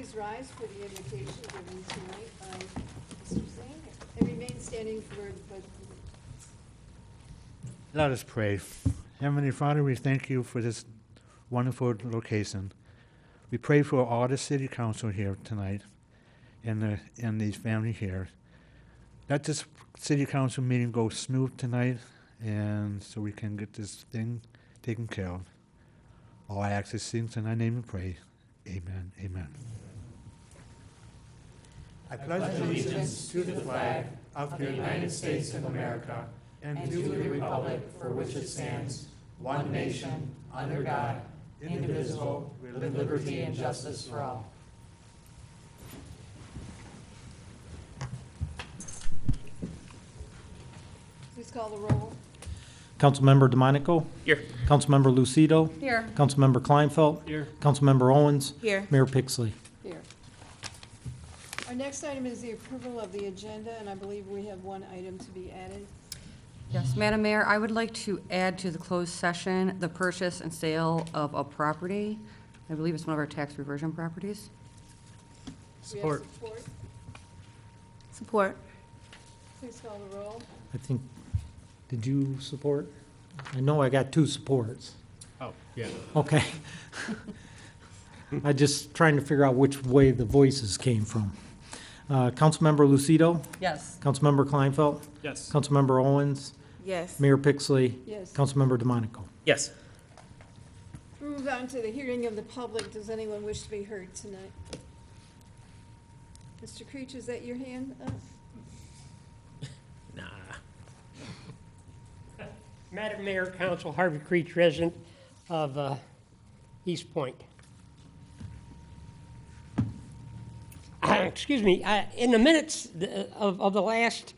please rise for the invocation given tonight by Mr. Zane, and remain standing for the pledge. Let us pray. Heavenly Father, we thank you for this wonderful location. We pray for all the city council here tonight and the family here. Let this city council meeting go smooth tonight, and so we can get this thing taken care of. All I ask is things in thy name and pray. Amen. Amen. I pledge allegiance to the flag of the United States of America and to the republic for which it stands, one nation, under God, indivisible, with liberty and justice for all. Please call the roll. Councilmember DeMonico? Here. Councilmember Lucido? Here. Councilmember Kleinfeld? Here. Councilmember Owens? Here. Mayor Pixley? Here. Our next item is the approval of the agenda, and I believe we have one item to be added. Yes, Madam Mayor, I would like to add to the closed session the purchase and sale of a property. I believe it's one of our tax reversion properties. Do we Support. have support? Support. Please call the roll. I think, did you support? I know I got two supports. Oh, yeah. Okay. I just trying to figure out which way the voices came from. Councilmember Lucido? Yes. Councilmember Kleinfeld? Yes. Councilmember Owens? Yes. Mayor Pixley? Yes. Councilmember DeMonico? Yes. Move on to the hearing of the public. Does anyone wish to be heard tonight? Mr. Creech, is that your hand up? Nah. Madam Mayor, Council, Harvey Creech, resident of Eastpointe. Excuse me, in the minutes of the last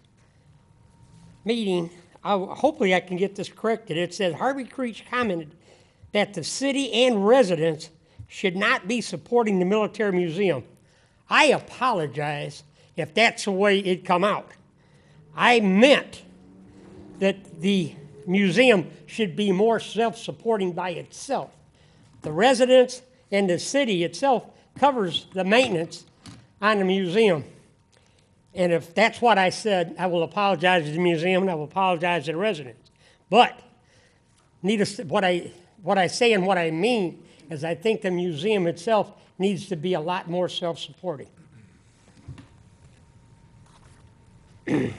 meeting, hopefully I can get this corrected. It said Harvey Creech commented that the city and residents should not be supporting the military museum. I apologize if that's the way it come out. I meant that the museum should be more self-supporting by itself. The residents and the city itself covers the maintenance on the museum. And if that's what I said, I will apologize to the museum and I will apologize to the residents. But needless, what I say and what I mean is I think the museum itself needs to be a lot more self-supporting. And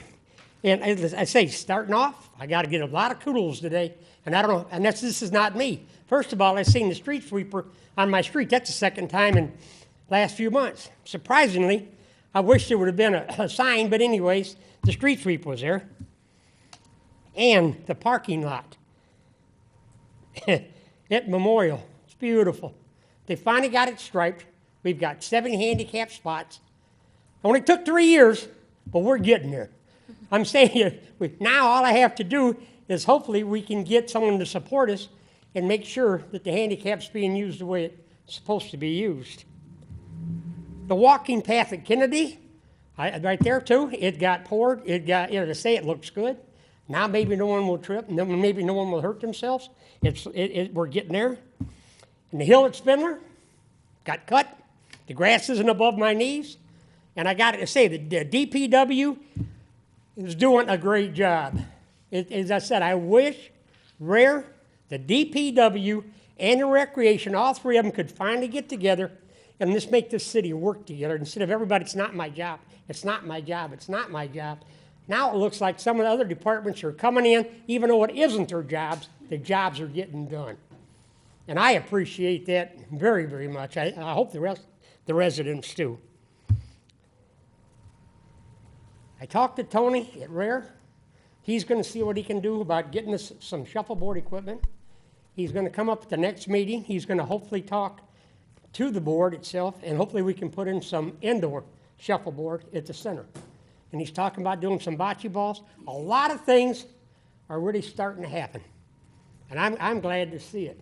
as I say, starting off, I got to get a lot of kudos today. And I don't know, and this is not me. First of all, I seen the street sweeper on my street. That's the second time in the last few months. Surprisingly, I wish there would have been a sign, but anyways, the street sweep was there. And the parking lot at Memorial. It's beautiful. They finally got it striped. We've got 7 handicap spots. Only took 3 years, but we're getting there. I'm saying now all I have to do is hopefully we can get someone to support us and make sure that the handicap's being used the way it's supposed to be used. The walking path at Kennedy, right there too, it got poured. It got, to say it looks good. Now maybe no one will trip, maybe no one will hurt themselves. We're getting there. And the hill at Spindler got cut. The grass isn't above my knees. And I got to say, the DPW is doing a great job. As I said, I wish the DPW and the recreation, all three of them could finally get together and just make this city work together instead of everybody, it's not my job, it's not my job, it's not my job. Now it looks like some of the other departments are coming in, even though it isn't their jobs, the jobs are getting done. And I appreciate that very, very much. I hope the residents do. I talked to Tony at Rare. He's going to see what he can do about getting us some shuffleboard equipment. He's going to come up at the next meeting. He's going to hopefully talk to the board itself, and hopefully we can put in some indoor shuffleboard at the center. And he's talking about doing some bocce balls. A lot of things are really starting to happen, and I'm glad to see it.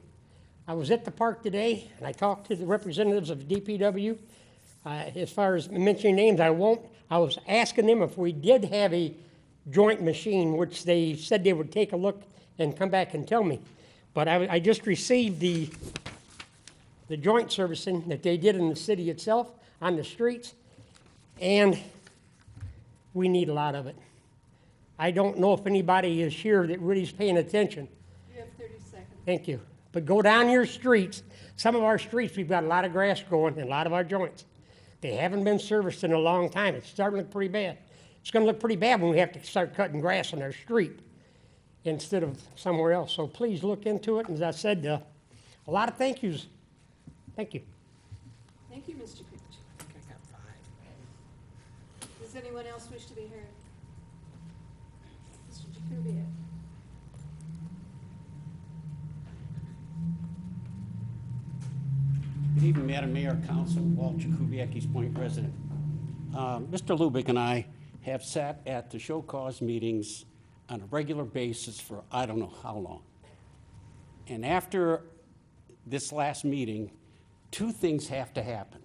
I was at the park today, and I talked to the representatives of the DPW. As far as mentioning names, I won't. I was asking them if we did have a joint machine, which they said they would take a look and come back and tell me. But I just received the the joint servicing that they did in the city itself, on the streets, and we need a lot of it. I don't know if anybody is here that really is paying attention. You have 30 seconds. Thank you. But go down your streets. Some of our streets, we've got a lot of grass growing and a lot of our joints. They haven't been serviced in a long time. It's starting to look pretty bad. It's going to look pretty bad when we have to start cutting grass on our street instead of somewhere else. So please look into it. And as I said, a lot of thank yous. Thank you. Thank you, Mr. Creech. Does anyone else wish to be heard? Mr. Jakubiec. Good evening, Madam Mayor, Council, Walt Jakubiec, Eastpointe resident. Mr. Lubick and I have sat at the show cause meetings on a regular basis for I don't know how long. And after this last meeting, two things have to happen.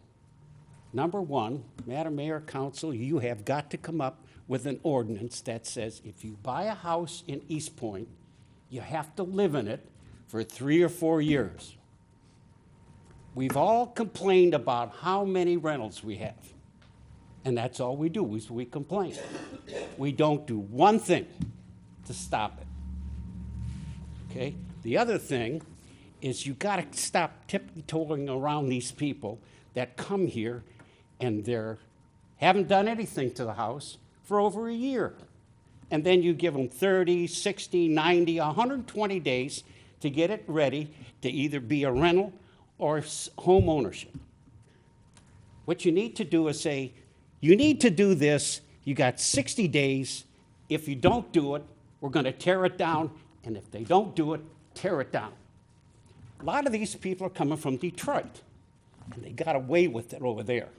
Number one, Madam Mayor, Council, you have got to come up with an ordinance that says if you buy a house in Eastpointe, you have to live in it for 3 or 4 years. We've all complained about how many rentals we have. And that's all we do, is we complain. We don't do one thing to stop it. Okay? The other thing is you gotta stop tiptoeing around these people that come here and haven't done anything to the house for over a year. And then you give them 30, 60, 90, 120 days to get it ready to either be a rental or home ownership. What you need to do is say, you need to do this, you got 60 days. If you don't do it, we're gonna tear it down, and if they don't do it, tear it down. A lot of these people are coming from Detroit, and they got away with it over there.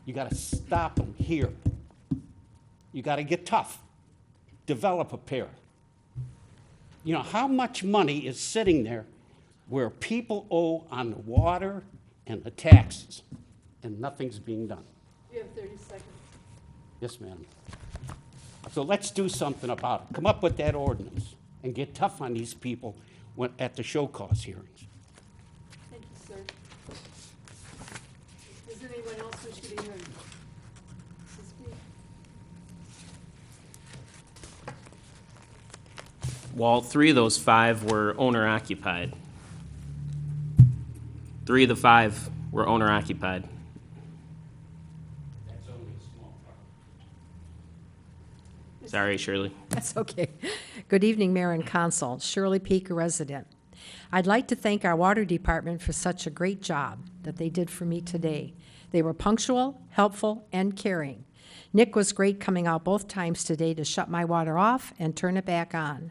You gotta stop them here. You gotta get tough, develop a pair. You know, how much money is sitting there where people owe on the water and the taxes, and nothing's being done? You have 30 seconds. Yes, ma'am. So let's do something about it. Come up with that ordinance and get tough on these people at the show cause hearings. Thank you, sir. Does anyone else wish to be heard? To speak? Well, 3 of those 5 were owner occupied. 3 of the 5 were owner occupied. That's only a small part. Sorry, Shirley. That's okay. Good evening, Mayor and Council. Shirley Peak, a resident. I'd like to thank our water department for such a great job that they did for me today. They were punctual, helpful, and caring. Nick was great coming out both times today to shut my water off and turn it back on.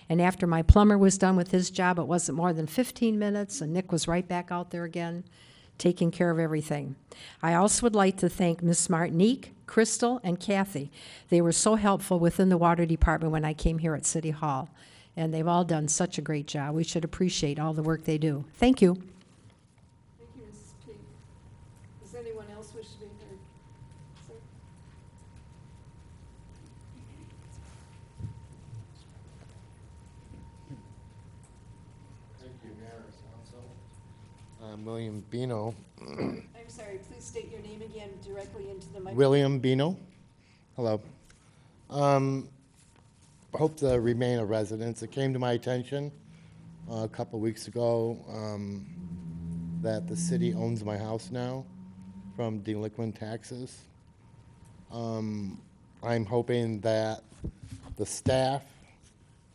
And after my plumber was done with his job, it wasn't more than 15 minutes, and Nick was right back out there again, taking care of everything. I also would like to thank Ms. Martinique, Crystal, and Kathy. They were so helpful within the water department when I came here at City Hall, and they've all done such a great job. We should appreciate all the work they do. Thank you. Thank you, Mrs. Peak. Does anyone else wish to be heard? Sir? Thank you, Mayor and Council. I'm William Bino. I'm sorry, please state your name again directly into the microphone. William Bino. Hello. Hope to remain a resident. It came to my attention a couple weeks ago that the city owns my house now from delinquent taxes. I'm hoping that the staff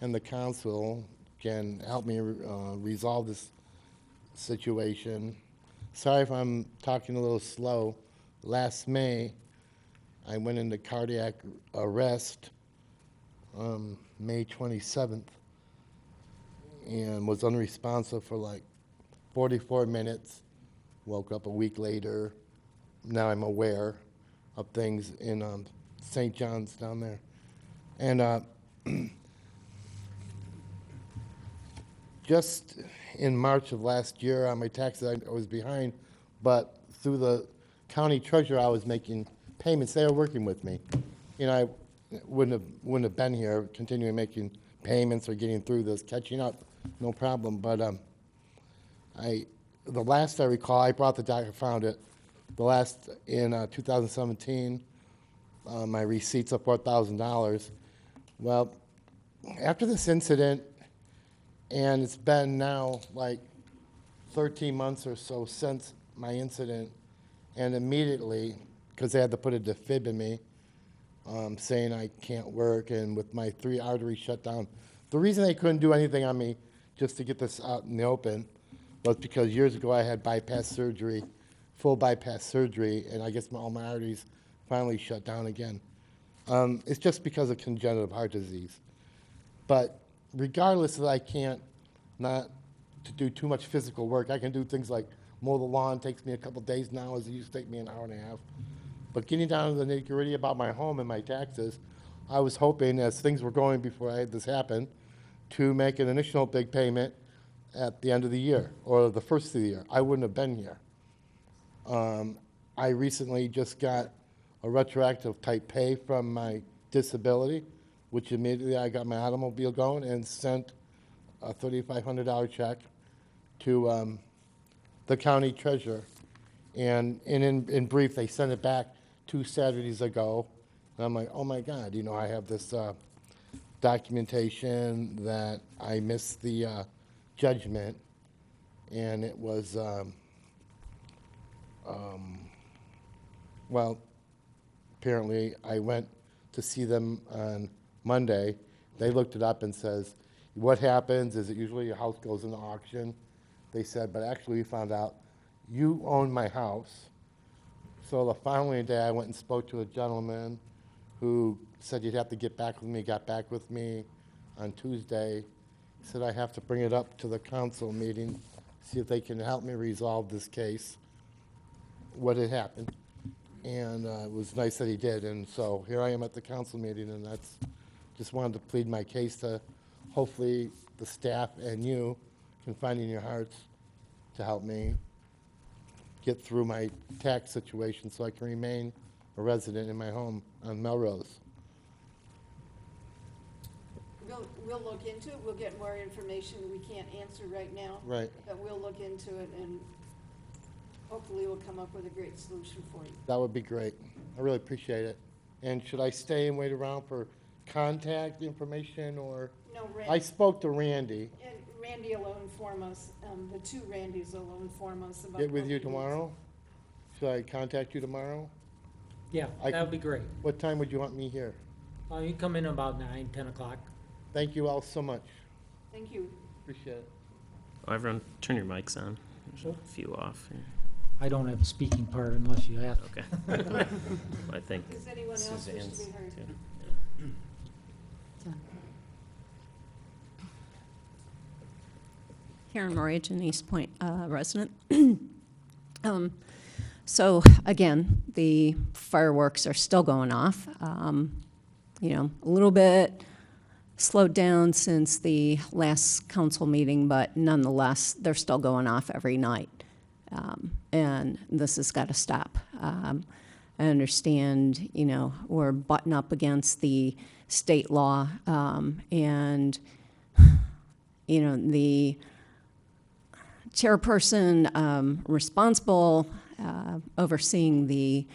and the council can help me resolve this situation. Sorry if I'm talking a little slow. Last May, I went into cardiac arrest May 27th and was unresponsive for like 44 minutes. Woke up a week later. Now I'm aware of things in St. John's down there. And just in March of last year on my taxes, I was behind, but through the county treasurer, I was making payments. They were working with me. You know, I wouldn't have been here continuing making payments or getting through this, catching up, no problem. But I the last I recall, I brought the doc, I found it, the last, in 2017, my receipts of $4,000. Well, after this incident, and it's been now like 13 months or so since my incident, and immediately, because they had to put a defib in me, saying I can't work, and with my 3 arteries shut down. The reason they couldn't do anything on me, just to get this out in the open, was because years ago I had bypass surgery, full bypass surgery, and I guess all my arteries finally shut down again. It's just because of congenital heart disease. But regardless that I can't not to do too much physical work, I can do things like mow the lawn, takes me a couple days now, as it used to take me an hour and a half. But getting down to the nitty-gritty about my home and my taxes, I was hoping, as things were going before I had this happen, to make an initial big payment at the end of the year, or the first of the year. I wouldn't have been here. I recently just got a retroactive type pay from my disability, which immediately I got my automobile going and sent a $3,500 check to the county treasurer. And in brief, they sent it back 2 Saturdays ago. And I'm like, oh my God, you know, I have this documentation that I missed the judgment, and it was, well, apparently I went to see them on Monday. They looked it up and says, what happens is that usually your house goes into auction. They said, but actually we found out you own my house. So the following day I went and spoke to a gentleman who said you'd have to get back with me, got back with me on Tuesday. He said I have to bring it up to the council meeting, see if they can help me resolve this case, what had happened. And it was nice that he did. And so here I am at the council meeting, and that's, just wanted to plead my case to hopefully the staff and you can find in your hearts to help me get through my tax situation so I can remain a resident in my home on Melrose. We'll look into it, we'll get more information we can't answer right now. Right. But we'll look into it, and hopefully we'll come up with a great solution for you. That would be great. I really appreciate it. And should I stay and wait around for contact information, or? No, I Randy, spoke to Randy. and Randy will inform us, the 2 Randys will inform us about. Get with what you we need. tomorrow? Should I contact you tomorrow? Yeah, I that would be great. What time would you want me here? You come in about 9, 10 o'clock. Thank you all so much. Thank you. Appreciate it. Oh, everyone, turn your mics on. There's a few off here. I don't have a speaking part unless you ask. Okay. I think Does anyone else wish to Suzanne's be heard? too. Karen Morage, an Eastpointe resident. So again, the fireworks are still going off. You know, a little bit slowed down since the last council meeting, but nonetheless, they're still going off every night. And this has got to stop. I understand, you know, we're butting up against the state law, and, you know, the chairperson responsible overseeing the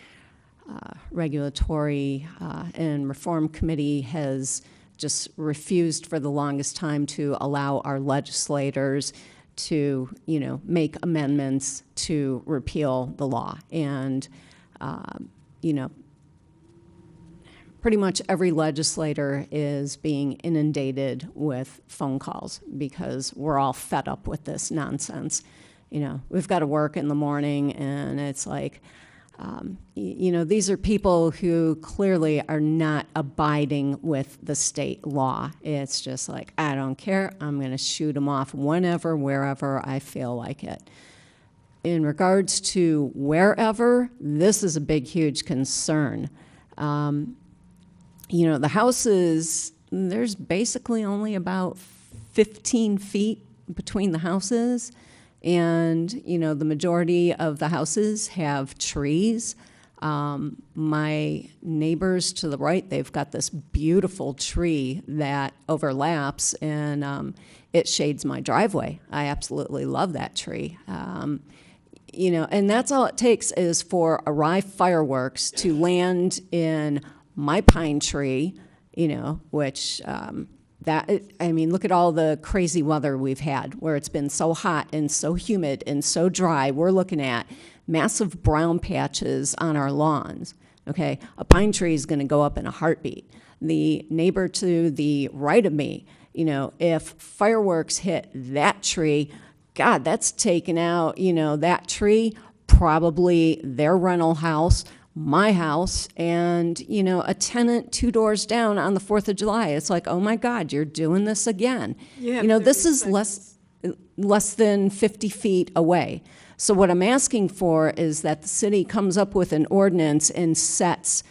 regulatory and reform committee has just refused for the longest time to allow our legislators to, you know, make amendments to repeal the law. And, you know, pretty much every legislator is being inundated with phone calls because we're all fed up with this nonsense. You know, we've got to work in the morning, and it's like, you know, these are people who clearly are not abiding with the state law. It's just like, I don't care. I'm going to shoot them off whenever, wherever I feel like it. In regards to wherever, this is a big, huge concern. You know, the houses, there's basically only about 15 feet between the houses. And, you know, the majority of the houses have trees. My neighbors to the right, they've got this beautiful tree that overlaps, and it shades my driveway. I absolutely love that tree. You know, and that's all it takes is for a rye fireworks to land in my pine tree, you know, which I mean, look at all the crazy weather we've had where it's been so hot and so humid and so dry. We're looking at massive brown patches on our lawns. Okay, a pine tree is going to go up in a heartbeat. The neighbor to the right of me, you know, if fireworks hit that tree, God, that's taken out, you know, that tree, probably their rental house, my house, and, you know, a tenant 2 doors down on the 4th of July. It's like, oh my God, you're doing this again. You have You know, this 30 is less than 50 feet away. So what I'm asking for is that the city comes up with an ordinance and sets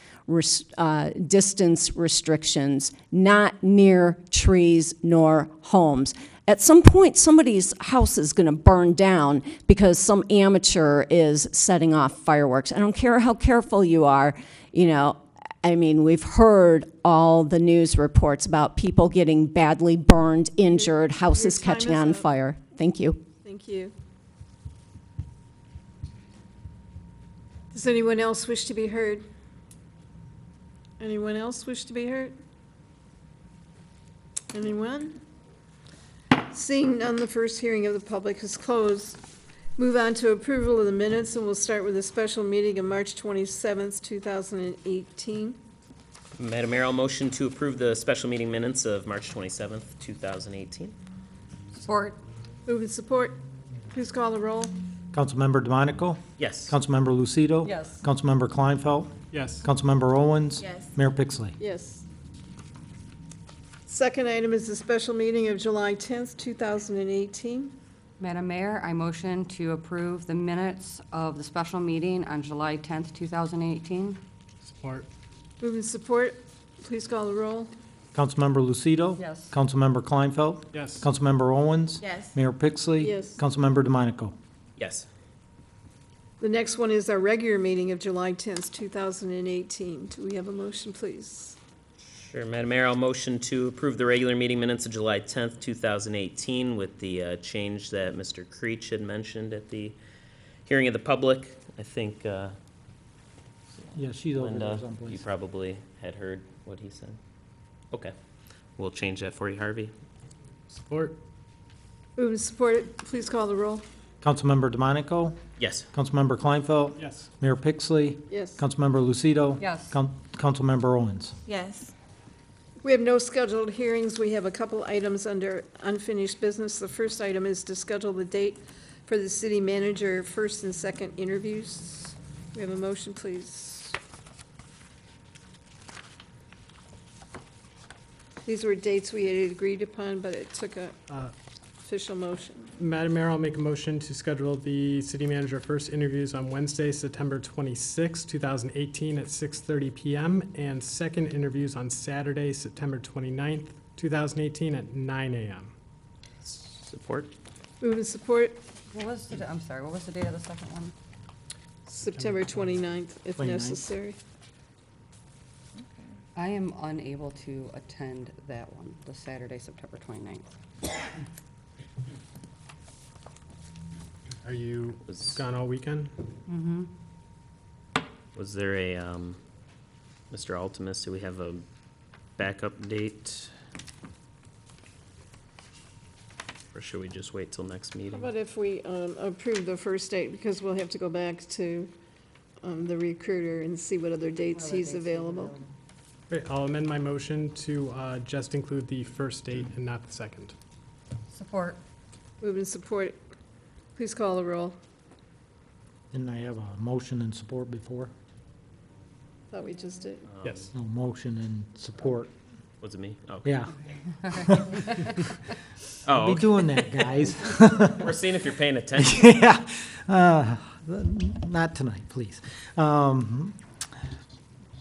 distance restrictions, not near trees nor homes. At some point, somebody's house is going to burn down because some amateur is setting off fireworks. I don't care how careful you are, you know. I mean, we've heard all the news reports about people getting badly burned, injured, houses time catching is on up. fire. Thank you. Thank you. Does anyone else wish to be heard? Anyone else wish to be heard? Anyone? Seeing none, the first hearing of the public is closed. Move on to approval of the minutes, and we'll start with a special meeting of March 27th, 2018. Madam Mayor, I'll motion to approve the special meeting minutes of March 27th, 2018. Support. Move with support. Please call the roll. Councilmember DeMonico? Yes. Councilmember Lucido? Yes. Councilmember Kleinfeld? Yes. Councilmember Owens? Yes. Mayor Pixley? Yes. Second item is the special meeting of July 10th, 2018. Madam Mayor, I motion to approve the minutes of the special meeting on July 10th, 2018. Support. Move with support. Please call the roll. Councilmember Lucido? Yes. Councilmember Kleinfeld? Yes. Councilmember Owens? Yes. Mayor Pixley? Yes. Councilmember DeMonico? Yes. The next one is our regular meeting of July 10th, 2018. Do we have a motion, please? Sure, Madam Mayor, I'll motion to approve the regular meeting minutes of July 10th, 2018 with the change that Mr. Creech had mentioned at the hearing of the public. I think, Yeah, she's over there Linda, you someplace. probably had heard what he said. Okay, we'll change that for you, Harvey. Support. Move and support it. Please call the roll. Councilmember DeMonico? Yes. Councilmember Kleinfeld? Yes. Mayor Pixley? Yes. Councilmember Lucido? Yes. Councilmember Owens? Yes. We have no scheduled hearings. We have a couple items under unfinished business. The first item is to schedule the date for the city manager first and second interviews. We have a motion, please. These were dates we had agreed upon, but it took a official motion. Madam Mayor, I'll make a motion to schedule the city manager first interviews on Wednesday, September 26, 2018 at 6:30 PM, and second interviews on Saturday, September 29th, 2018 at 9 AM. Support? Move and support I'm sorry, what was the date of the second one? September 29th, if 29th. necessary. I am unable to attend that one, the Saturday, September 29th. Are you Was- gone all weekend? Mm-hmm. Was there a, Mr. Altimus, do we have a backup date? Or should we just wait till next How meeting? about if we approve the first date, because we'll have to go back to the recruiter and see what other dates he's available. Great, I'll amend my motion to just include the first date and not the second. Support. Move and support. Please call the roll. Didn't I have a motion and support before? Thought we just did. Yes. No, motion and support. Was it me? Oh. Yeah. Oh, Be okay. doing that, guys. We're seeing if you're paying attention. Yeah. Not tonight, please. Councilmember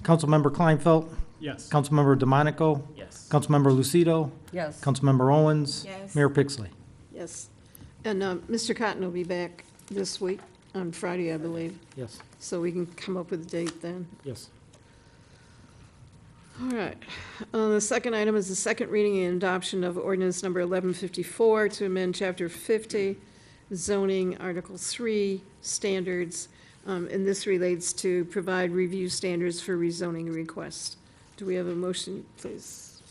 Kleinfeld? Yes. Councilmember DeMonico? Yes. Councilmember Lucido? Yes. Councilmember Owens? Yes. Mayor Pixley? Yes. And Mr. Cotton will be back this week, on Friday, I believe, Yes, so we can come up with a date then. yes. All right. The second item is the second reading and adoption of ordinance number 1154 to amend Chapter 50, zoning, Article 3, standards, and this relates to provide review standards for rezoning requests. Do we have a motion, please?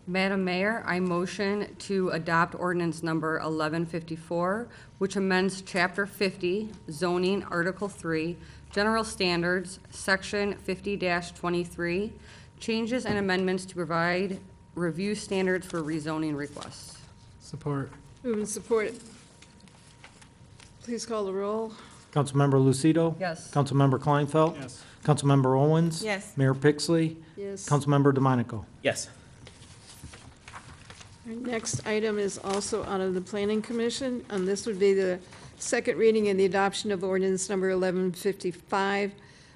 Madam Mayor, I motion to adopt ordinance number 1154, which amends Chapter 50, zoning, Article 3, general standards, Section 50-23, changes and amendments to provide review standards for rezoning requests. Support. Move and support. Please call the roll. Councilmember Lucido? Yes. Councilmember Kleinfeld? Yes. Councilmember Owens? Yes. Mayor Pixley? Yes. Councilmember DeMonico? Yes. Our next item is also out of the Planning Commission, and this would be the second reading and the adoption of ordinance number 1155,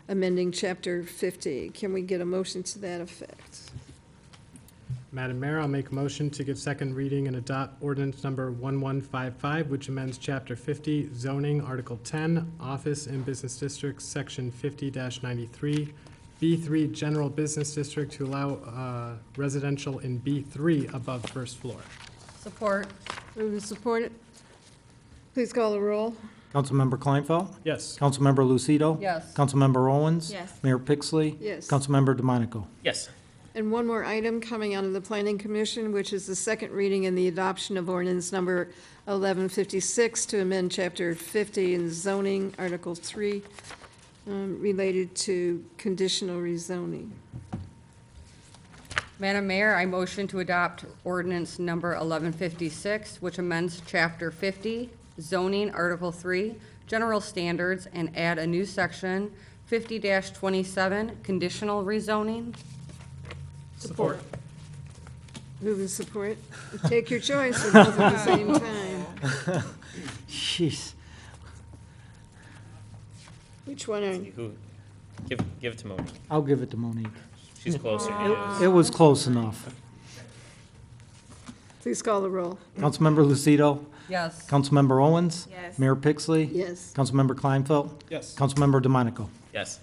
amending Chapter 50. Can we get a motion to that effect? Madam Mayor, I'll make a motion to give second reading and adopt ordinance number 1155, which amends Chapter 50, zoning, Article 10, office and business districts, Section 50-93, B3 general business district to allow residential in B3 above first floor. Support. Move and support it. Please call the roll. Councilmember Kleinfeld? Yes. Councilmember Lucido? Yes. Councilmember Owens? Yes. Mayor Pixley? Yes. Councilmember DeMonico? Yes. And one more item coming out of the Planning Commission, which is the second reading and the adoption of ordinance number 1156 to amend Chapter 50 in zoning, Article 3, related to conditional rezoning. Madam Mayor, I motion to adopt ordinance number 1156, which amends Chapter 50, zoning, Article 3, general standards, and add a new section, 50-27, conditional rezoning. Support. Move and support. Take your choice, or both at the same time. Jeez. Which one are you? Who? Give it to Monique. I'll give it to Monique. She's closer. It was close enough. Please call the roll. Councilmember Lucido? Yes. Councilmember Owens? Yes. Mayor Pixley? Yes. Councilmember Kleinfeld? Yes. Councilmember DeMonico? Yes.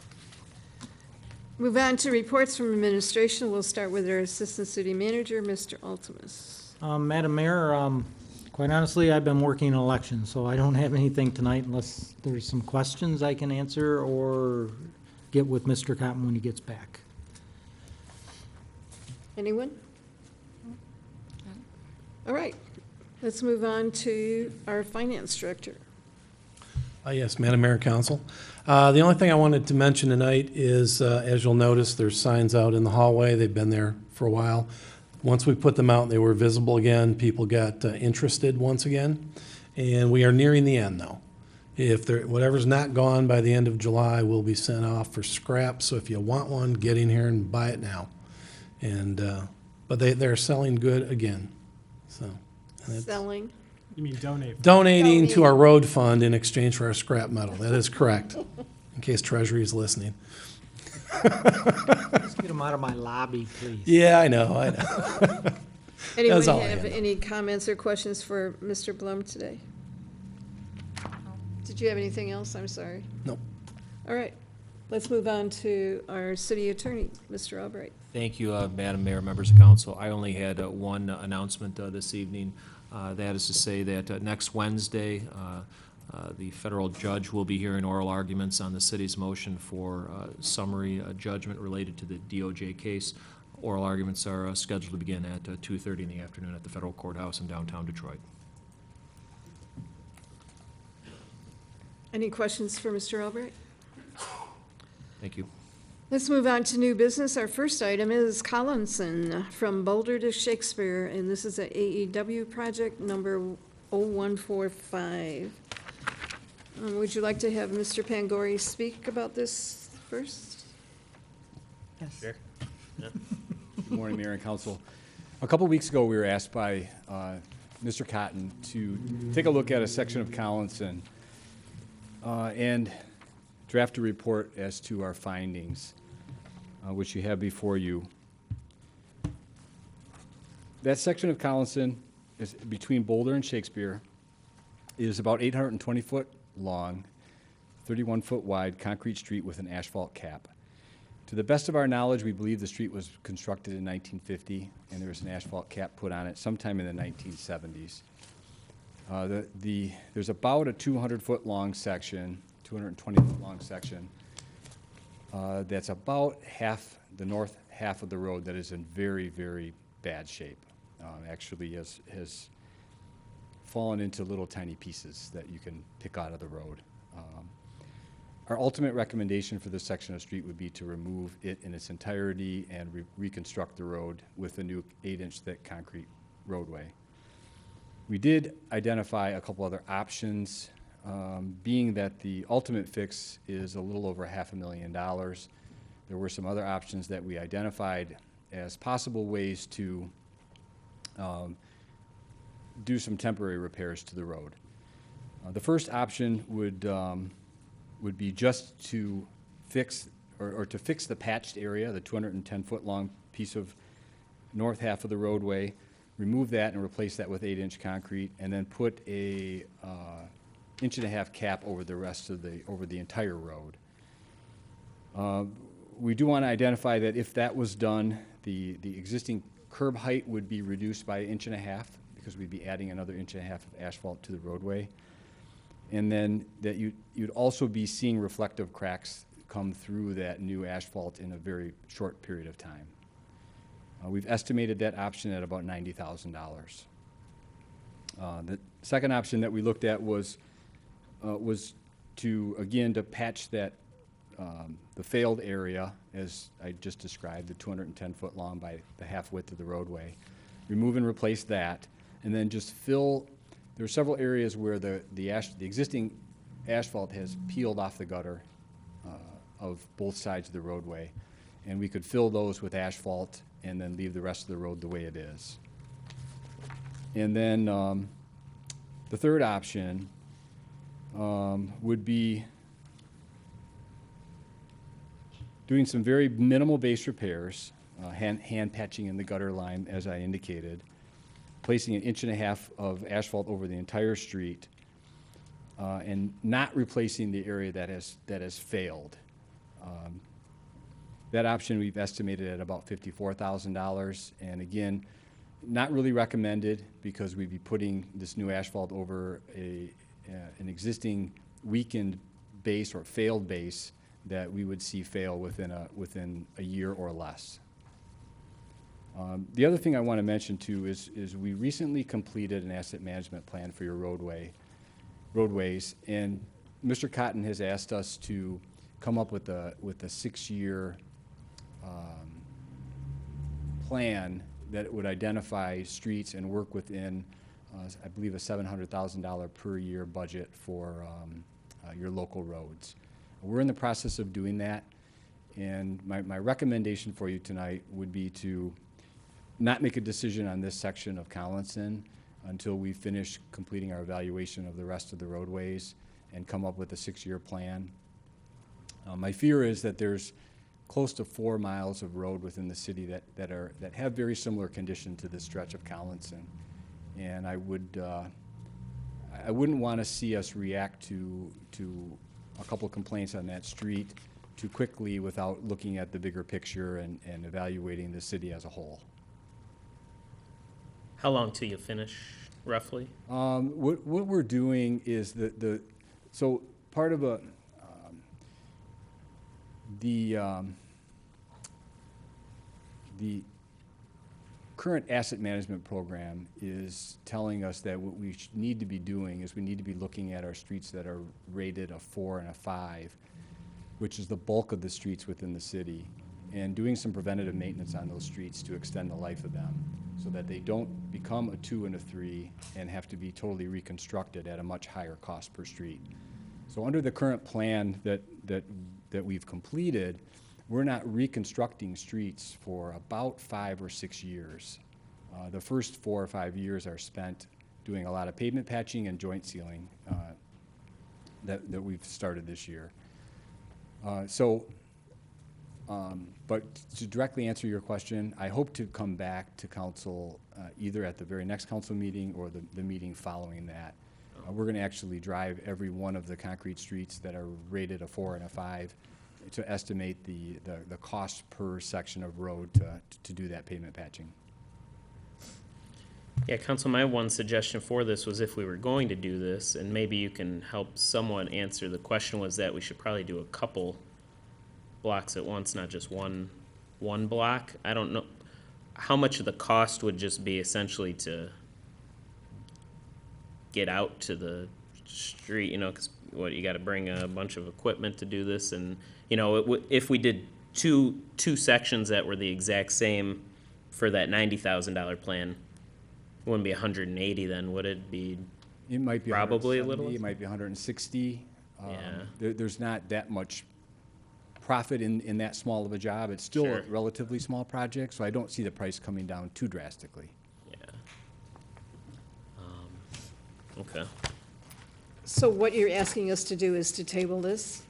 Move on to reports from administration. We'll start with our Assistant City Manager, Mr. Altimus. Madam Mayor, quite honestly, I've been working elections, so I don't have anything tonight unless there's some questions I can answer or get with Mr. Cotton when he gets back. Anyone? All right, let's move on to our Finance Director. Yes, Madam Mayor, Council. The only thing I wanted to mention tonight is, as you'll notice, there's signs out in the hallway. They've been there for a while. Once we put them out, they were visible again. People got interested once again. And we are nearing the end, though. If there, whatever's not gone by the end of July will be sent off for scrap. So if you want one, get in here and buy it now. And but they're selling good again. So and it's Selling. You mean donate? donating to our road fund in exchange for our scrap metal. That is correct. In case Treasury is listening. Just get them out of my lobby, please. Yeah, I know. Anyone That's all I have had. any comments or questions for Mr. Blum today? Did you have anything else? I'm sorry. Nope. All right, let's move on to our City Attorney, Mr. Albright. Thank you, Madam Mayor, members of council. I only had one announcement this evening. That is to say that next Wednesday, the federal judge will be hearing oral arguments on the city's motion for summary judgment related to the DOJ case. Oral arguments are scheduled to begin at 2:30 in the afternoon at the federal courthouse in downtown Detroit. Any questions for Mr. Albright? Thank you. Let's move on to new business. Our first item is Collinson, from Boulder to Shakespeare, and this is a AEW project number 0145. Would you like to have Mr. Pangori speak about this first? Sure. Good morning, Mayor and Council. A couple weeks ago, we were asked by Mr. Cotton to take a look at a section of Collinson and draft a report as to our findings, which you have before you. That section of Collinson is between Boulder and Shakespeare. It is about 820 foot long, 31 foot wide concrete street with an asphalt cap. To the best of our knowledge, we believe the street was constructed in 1950, and there was an asphalt cap put on it sometime in the 1970s. There's about a 200-foot long section, 220-foot long section, that's about half, the north half of the road that is in very, very bad shape. Actually has fallen into little tiny pieces that you can pick out of the road. Our ultimate recommendation for this section of street would be to remove it in its entirety and reconstruct the road with a new 8-inch thick concrete roadway. We did identify a couple other options, being that the ultimate fix is a little over $500,000. There were some other options that we identified as possible ways to do some temporary repairs to the road. The first option would be just to fix or to fix the patched area, the 210-foot long piece of north half of the roadway, remove that and replace that with 8-inch concrete, and then put a 1.5-inch cap over the rest of over the entire road. We do want to identify that if that was done, the existing curb height would be reduced by 1.5 inches because we'd be adding another 1.5 inches of asphalt to the roadway. And then that you'd also be seeing reflective cracks come through that new asphalt in a very short period of time. We've estimated that option at about $90,000. The second option that we looked at was to patch that the failed area, as I just described, the 210-foot long by the half width of the roadway, remove and replace that, and then just fill. There are several areas where the existing asphalt has peeled off the gutter of both sides of the roadway, and we could fill those with asphalt and then leave the rest of the road the way it is. And then the third option would be doing some very minimal base repairs, hand patching in the gutter line, as I indicated, placing 1.5 inches of asphalt over the entire street, and not replacing the area that has failed. That option we've estimated at about $54,000, and again, not really recommended because we'd be putting this new asphalt over an existing weakened base or failed base that we would see fail within a year or less. The other thing I want to mention too is we recently completed an asset management plan for your roadways, and Mr. Cotton has asked us to come up with a 6-year plan that would identify streets and work within, I believe, a $700,000 per year budget for your local roads. We're in the process of doing that, and my recommendation for you tonight would be to not make a decision on this section of Collinson until we finish completing our evaluation of the rest of the roadways and come up with a 6-year plan. My fear is that there's close to 4 miles of road within the city that have very similar condition to this stretch of Collinson, and I wouldn't want to see us react to a couple complaints on that street too quickly without looking at the bigger picture and evaluating the city as a whole. How long till you finish, roughly? What we're doing is so part of the current asset management program is telling us that what we need to be doing is we need to be looking at our streets that are rated a 4 and a 5, which is the bulk of the streets within the city, and doing some preventative maintenance on those streets to extend the life of them so that they don't become a 2 and a 3 and have to be totally reconstructed at a much higher cost per street. So under the current plan that we've completed, we're not reconstructing streets for about 5 or 6 years. The first 4 or 5 years are spent doing a lot of pavement patching and joint sealing that we've started this year. But to directly answer your question, I hope to come back to council either at the very next council meeting or the meeting following that. We're going to actually drive every one of the concrete streets that are rated a 4 and a 5 to estimate the cost per section of road to do that pavement patching. Yeah, Council, my one suggestion for this was if we were going to do this, and maybe you can help someone answer the question, was that we should probably do a couple blocks at once, not just one block. I don't know how much of the cost would just be essentially to get out to the street, because you got to bring a bunch of equipment to do this, and if we did two sections that were the exact same for that $90,000 plan, it wouldn't be 180 then, would it be? It might be Probably a little. 170, it might be 160. Yeah. There's not that much profit in that small of a job. It's still Sure. a relatively small project, so I don't see the price coming down too drastically. Yeah. Okay. So what you're asking us to do is to table this?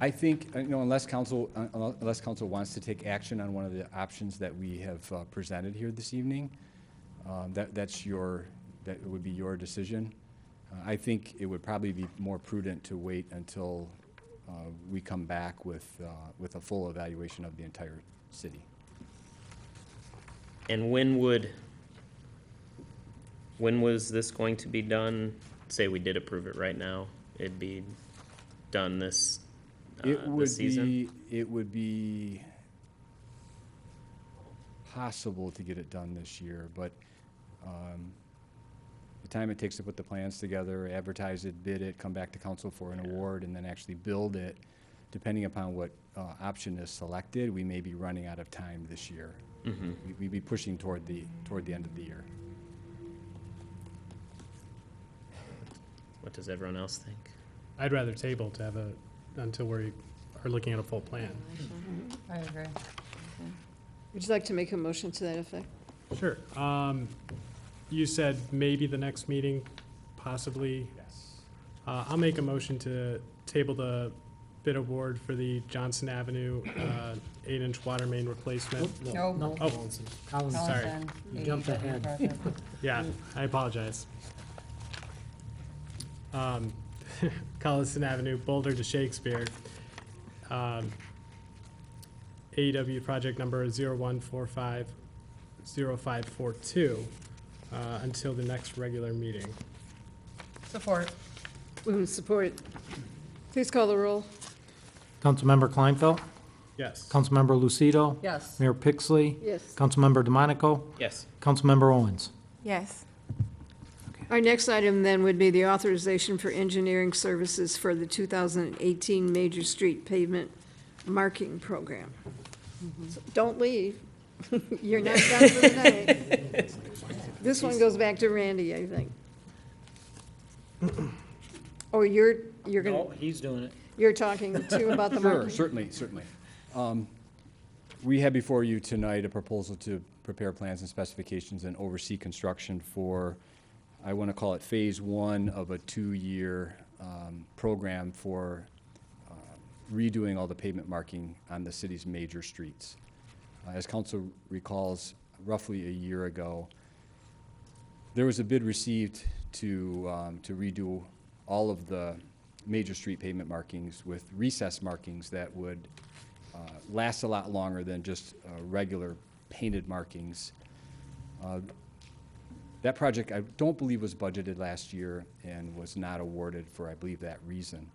I think, unless council wants to take action on one of the options that we have presented here this evening, that would be your decision. I think it would probably be more prudent to wait until we come back with a full evaluation of the entire city. And when was this going to be done? Say we did approve it right now, it'd be done this season? It would be possible to get it done this year, but the time it takes to put the plans together, advertise it, bid it, come back to council for an award, and then actually build it, depending upon what option is selected, we may be running out of time this year. Mm-hmm. We'd be pushing toward the end of the year. What does everyone else think? I'd rather table to have until we are looking at a full plan. I agree. Would you like to make a motion to that effect? Sure. You said maybe the next meeting, possibly. Yes. I'll make a motion to table the bid award for the Johnson Avenue 8-inch water main replacement. No. Oh, Collins, sorry. You jumped ahead. Yeah, I apologize. Collison Avenue, Boulder to Shakespeare. AEW project number 01450542 until the next regular meeting. Support. Move with support. Please call the roll. Councilmember Kleinfeld, Yes. Councilmember Lucido, Yes. Mayor Pixley, Yes. Councilmember DeMonico, Yes. Councilmember Owens. Yes. Our next item then would be the authorization for engineering services for the 2018 Major Street Pavement Marking Program. So don't leave. You're not done for the night. This one goes back to Randy, I think. Oh, you're gonna, No, he's doing it. you're talking too about the marking? Sure, certainly. We have before you tonight a proposal to prepare plans and specifications and oversee construction for, I want to call it phase one of a 2-year program for redoing all the pavement marking on the city's major streets. As council recalls, roughly a year ago, there was a bid received to redo all of the major street pavement markings with recess markings that would last a lot longer than just regular painted markings. That project, I don't believe, was budgeted last year and was not awarded for, I believe, that reason.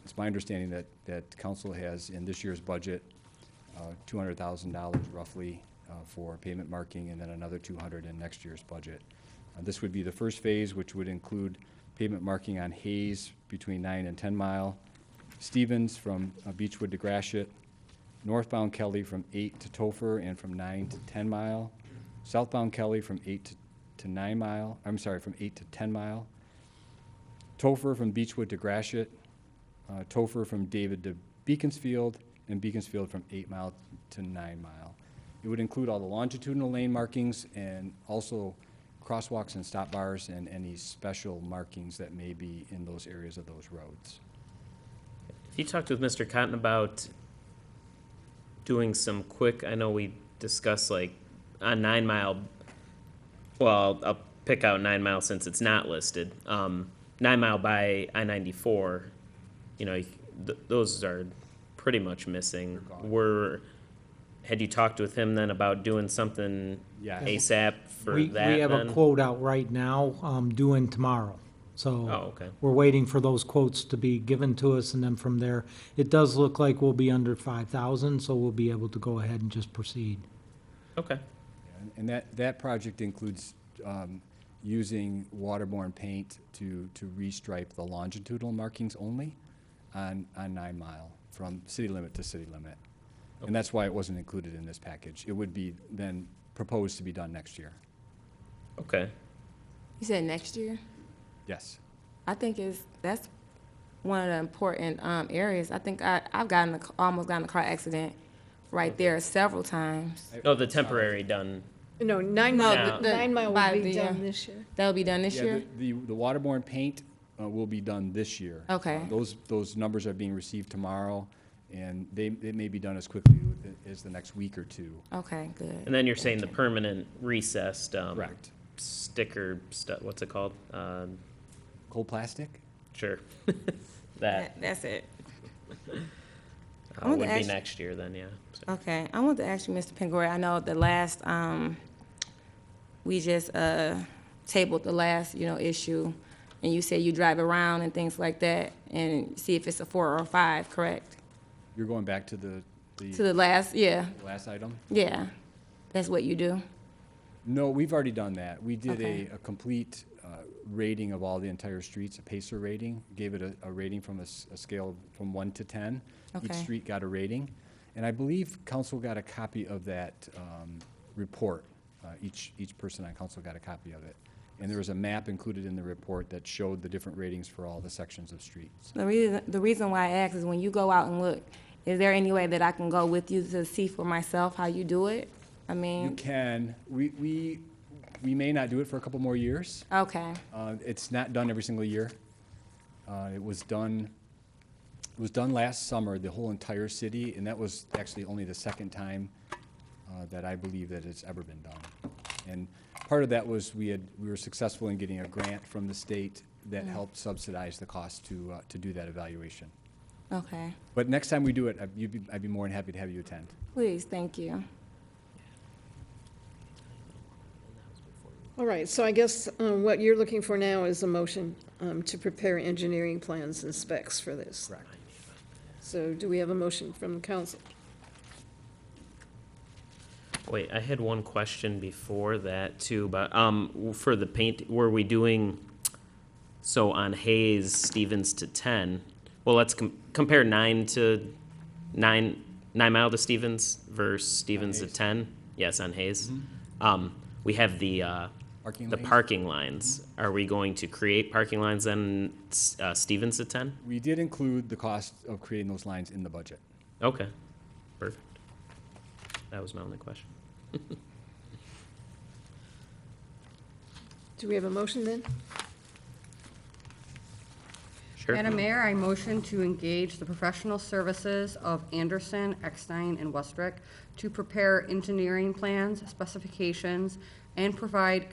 It's my understanding that council has, in this year's budget, $200,000 roughly for pavement marking, and then another $200,000 in next year's budget. This would be the first phase, which would include pavement marking on Hayes between 9 and 10 Mile, Stevens from Beechwood to Gratiot, northbound Kelly from 8 to Topher and from 9 to 10 Mile, southbound Kelly from 8 to 9 Mile, from 8 to 10 Mile, Topher from Beechwood to Gratiot, Topher from David to Beaconsfield, and Beaconsfield from 8 Mile to 9 Mile. It would include all the longitudinal lane markings and also crosswalks and stop bars and any special markings that may be in those areas of those roads. You talked with Mr. Cotton about doing some quick, I know we discussed like on 9 Mile, well, I'll pick out 9 Mile since it's not listed. 9 Mile by I-94, those are pretty much missing. They're gone. Had you talked with him then about doing something Yes. ASAP for We that have a then? quote out right now, due in tomorrow. So Oh, okay. we're waiting for those quotes to be given to us, and then from there, it does look like we'll be under 5,000, so we'll be able to go ahead and just proceed. Okay. And that project includes using waterborne paint to restripe the longitudinal markings only on 9 Mile from city limit to city limit. And that's why it wasn't included in this package. It would be then proposed to be done next year. Okay. You said next year? Yes. I think that's one of the important areas. I think I've almost gotten in a car accident right there several times. Oh, the temporary done. No, 9 No, Mile, the- 9 Mile by will be the, done this year. That'll be done this Yeah, year? the waterborne paint will be done this year. Okay. Those numbers are being received tomorrow, and it may be done as quickly as the next week or two. Okay, good. And then you're saying the permanent recessed, Correct. sticker stuff, what's it called? Cold plastic? Sure. That That's it. I want would to be ask- next year then, yeah. So- Okay, I want to ask you, Mr. Pengori, I know the last, we just tabled the last, issue, and you said you drive around and things like that and see if it's a 4 or a 5, correct? You're going back to the To the last, yeah, last item? yeah. That's what you do? No, we've already done that. We did Okay. a complete rating of all the entire streets, a PACER rating, gave it a rating from a scale from 1 to 10. Each Okay. street got a rating. And I believe council got a copy of that report. Each person on council got a copy of it. And there was a map included in the report that showed the different ratings for all the sections of streets. The reason why I ask is when you go out and look, is there any way that I can go with you to see for myself how you do it? I You mean, can, we may not do it for a couple more years. okay, It's not done every single year. It was done last summer, the whole entire city, and that was actually only the second time that I believe that it's ever been done. And part of that was we were successful in getting a grant from the state that helped subsidize the cost to do that evaluation. okay. But next time we do it, I'd be more than happy to have you attend. Please, thank you. All right, so I guess what you're looking for now is a motion to prepare engineering plans and specs for this. Correct. So do we have a motion from the council? Wait, I had one question before that too, but for the paint, were we doing, so on Hayes, Stevens to 10, well, let's compare 9 Mile to Stevens versus Stevens to Hayes. 10. Yes, on Hayes. We have the Parking the lanes? parking lines. Are we going to create parking lines then, Stevens to 10? We did include the cost of creating those lines in the budget. Okay, perfect. That was my only question. Do we have a motion then? Sure. Madam Mayor, I motion to engage the professional services of Anderson, Eckstein, and Westrick to prepare engineering plans, specifications, and provide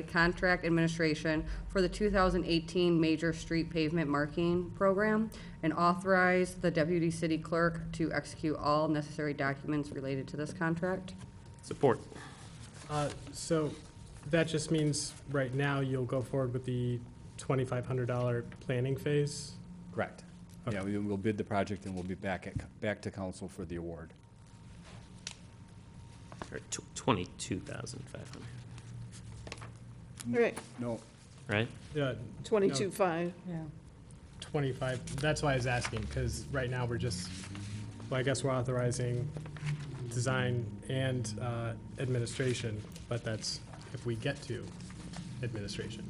contract administration for the 2018 Major Street Pavement Marking Program, and authorize the Deputy City Clerk to execute all necessary documents related to this contract. Support. So that just means right now you'll go forward with the $2,500 planning phase? Correct. Yeah, we'll bid the project and we'll be back to council for the award. Or 22,500, All right, No, right? 22.5. Yeah. 25, that's why I was asking, because right now we're just, well, I guess we're authorizing design and administration, but that's if we get to administration.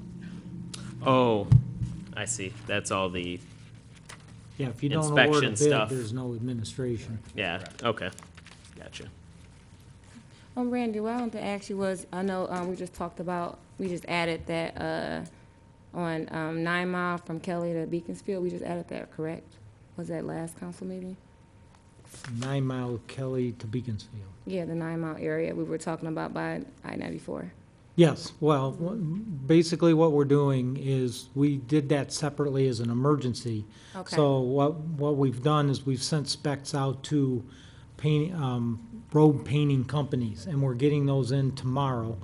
Oh, I see. That's all the, Yeah, if you don't award a Inspection bid, stuff. there's no administration. yeah, okay. Gotcha. Randy, what I wanted to ask you was, I know we just added that on 9 Mile from Kelly to Beaconsfield, we just added that, correct? Was that last council meeting? 9 Mile Kelly to Beaconsfield. Yeah, the 9 Mile area we were talking about by I-94. Yes, well, basically what we're doing is, we did that separately as an emergency. Okay. So what we've done is we've sent specs out to road painting companies, and we're getting those in tomorrow,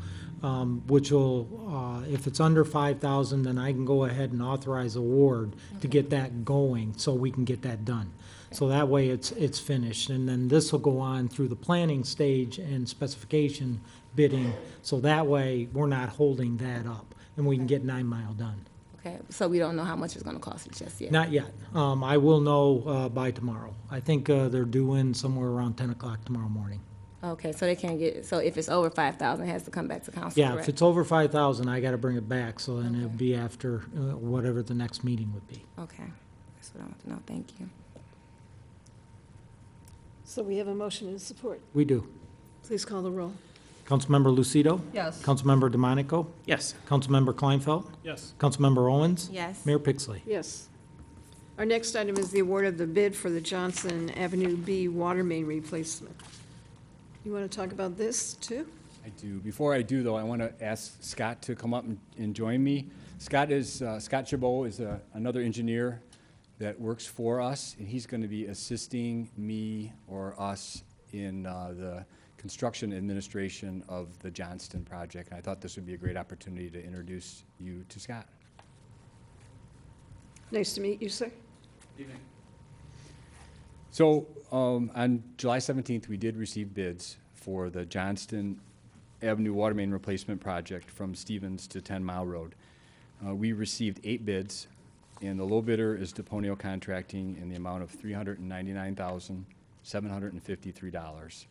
which will, if it's under 5,000, then I can go ahead and authorize award to get that going, so we can get that done. So that way it's finished, and then this will go on through the planning stage and specification bidding, so that way we're not holding that up, and we can get 9 Mile done. Okay, so we don't know how much it's gonna cost just yet? Not yet. I will know by tomorrow. I think they're due in somewhere around 10 o'clock tomorrow morning. Okay, so they can't get, so if it's over 5,000, it has to come back to council, Yeah, if correct? it's over 5,000, I gotta bring it back, so then it'll be after whatever the next meeting would be. Okay, that's what I want to know, thank you. So we have a motion and support. We do. Please call the roll. Councilmember Lucido? Yes. Councilmember DeMonico? Yes. Councilmember Kleinfeld? Yes. Councilmember Owens? Yes. Mayor Pixley? Yes. Our next item is the award of the bid for the Johnson Avenue B water main replacement. You want to talk about this, too? I do. Before I do, though, I want to ask Scott to come up and join me. Scott Chabot is another engineer that works for us, and he's going to be assisting me or us in the construction administration of the Johnston project. And I thought this would be a great opportunity to introduce you to Scott. Nice to meet you, sir. So on July 17th, we did receive bids for the Johnston Avenue water main replacement project from Stevens to 10 Mile Road. We received 8 bids, and the low bidder is Deponio Contracting in the amount of $399,753.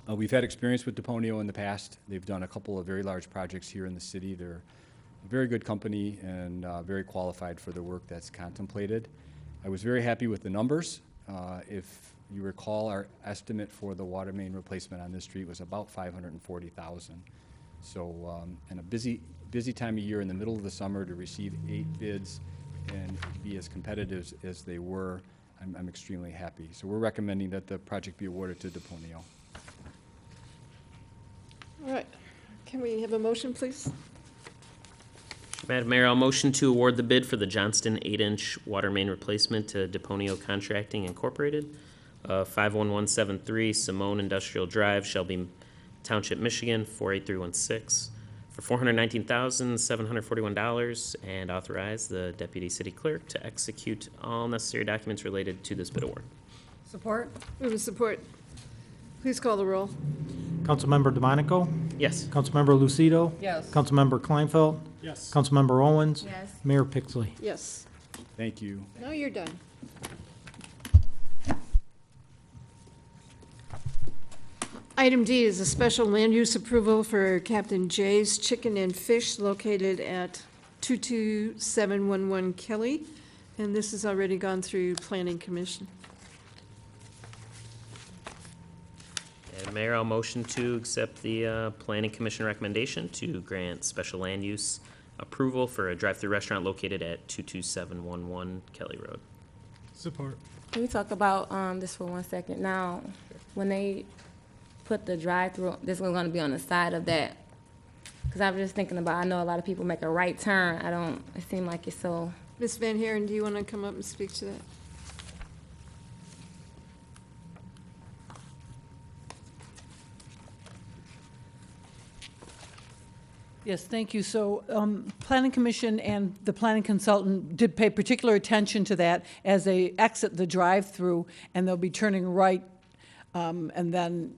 We've had experience with Deponio in the past. They've done a couple of very large projects here in the city. They're a very good company and very qualified for the work that's contemplated. I was very happy with the numbers. If you recall, our estimate for the water main replacement on this street was about $540,000. So, in a busy time of year in the middle of the summer to receive 8 bids and be as competitive as they were, I'm extremely happy. So we're recommending that the project be awarded to Deponio. All right. Can we have a motion, please? Madam Mayor, I'll motion to award the bid for the Johnston 8-inch water main replacement to Deponio Contracting Incorporated, 51173 Simone Industrial Drive, Shelby Township, Michigan, 48316, for $419,741, and authorize the Deputy City Clerk to execute all necessary documents related to this bid award. Support? Move with support. Please call the roll. Councilmember DeMonico? Yes. Councilmember Lucido? Yes. Councilmember Kleinfeld? Yes. Councilmember Owens? Yes. Mayor Pixley? Yes. Thank you. Now you're done. Item D is a special land use approval for Captain Jay's Chicken and Fish located at 22711 Kelly, and this has already gone through Planning Commission. Madam Mayor, I'll motion to accept the Planning Commission recommendation to grant special land use approval for a drive-through restaurant located at 22711 Kelly Road. Support. Can we talk about this for 1 second? Now, when they put the drive-through, this is going to be on the side of that. Because I was just thinking about, I know a lot of people make a right turn. It seemed like it's so. Ms. Van Haren, do you want to come up and speak to that? Yes, thank you. So, Planning Commission and the planning consultant did pay particular attention to that as they exit the drive-through, and they'll be turning right, and then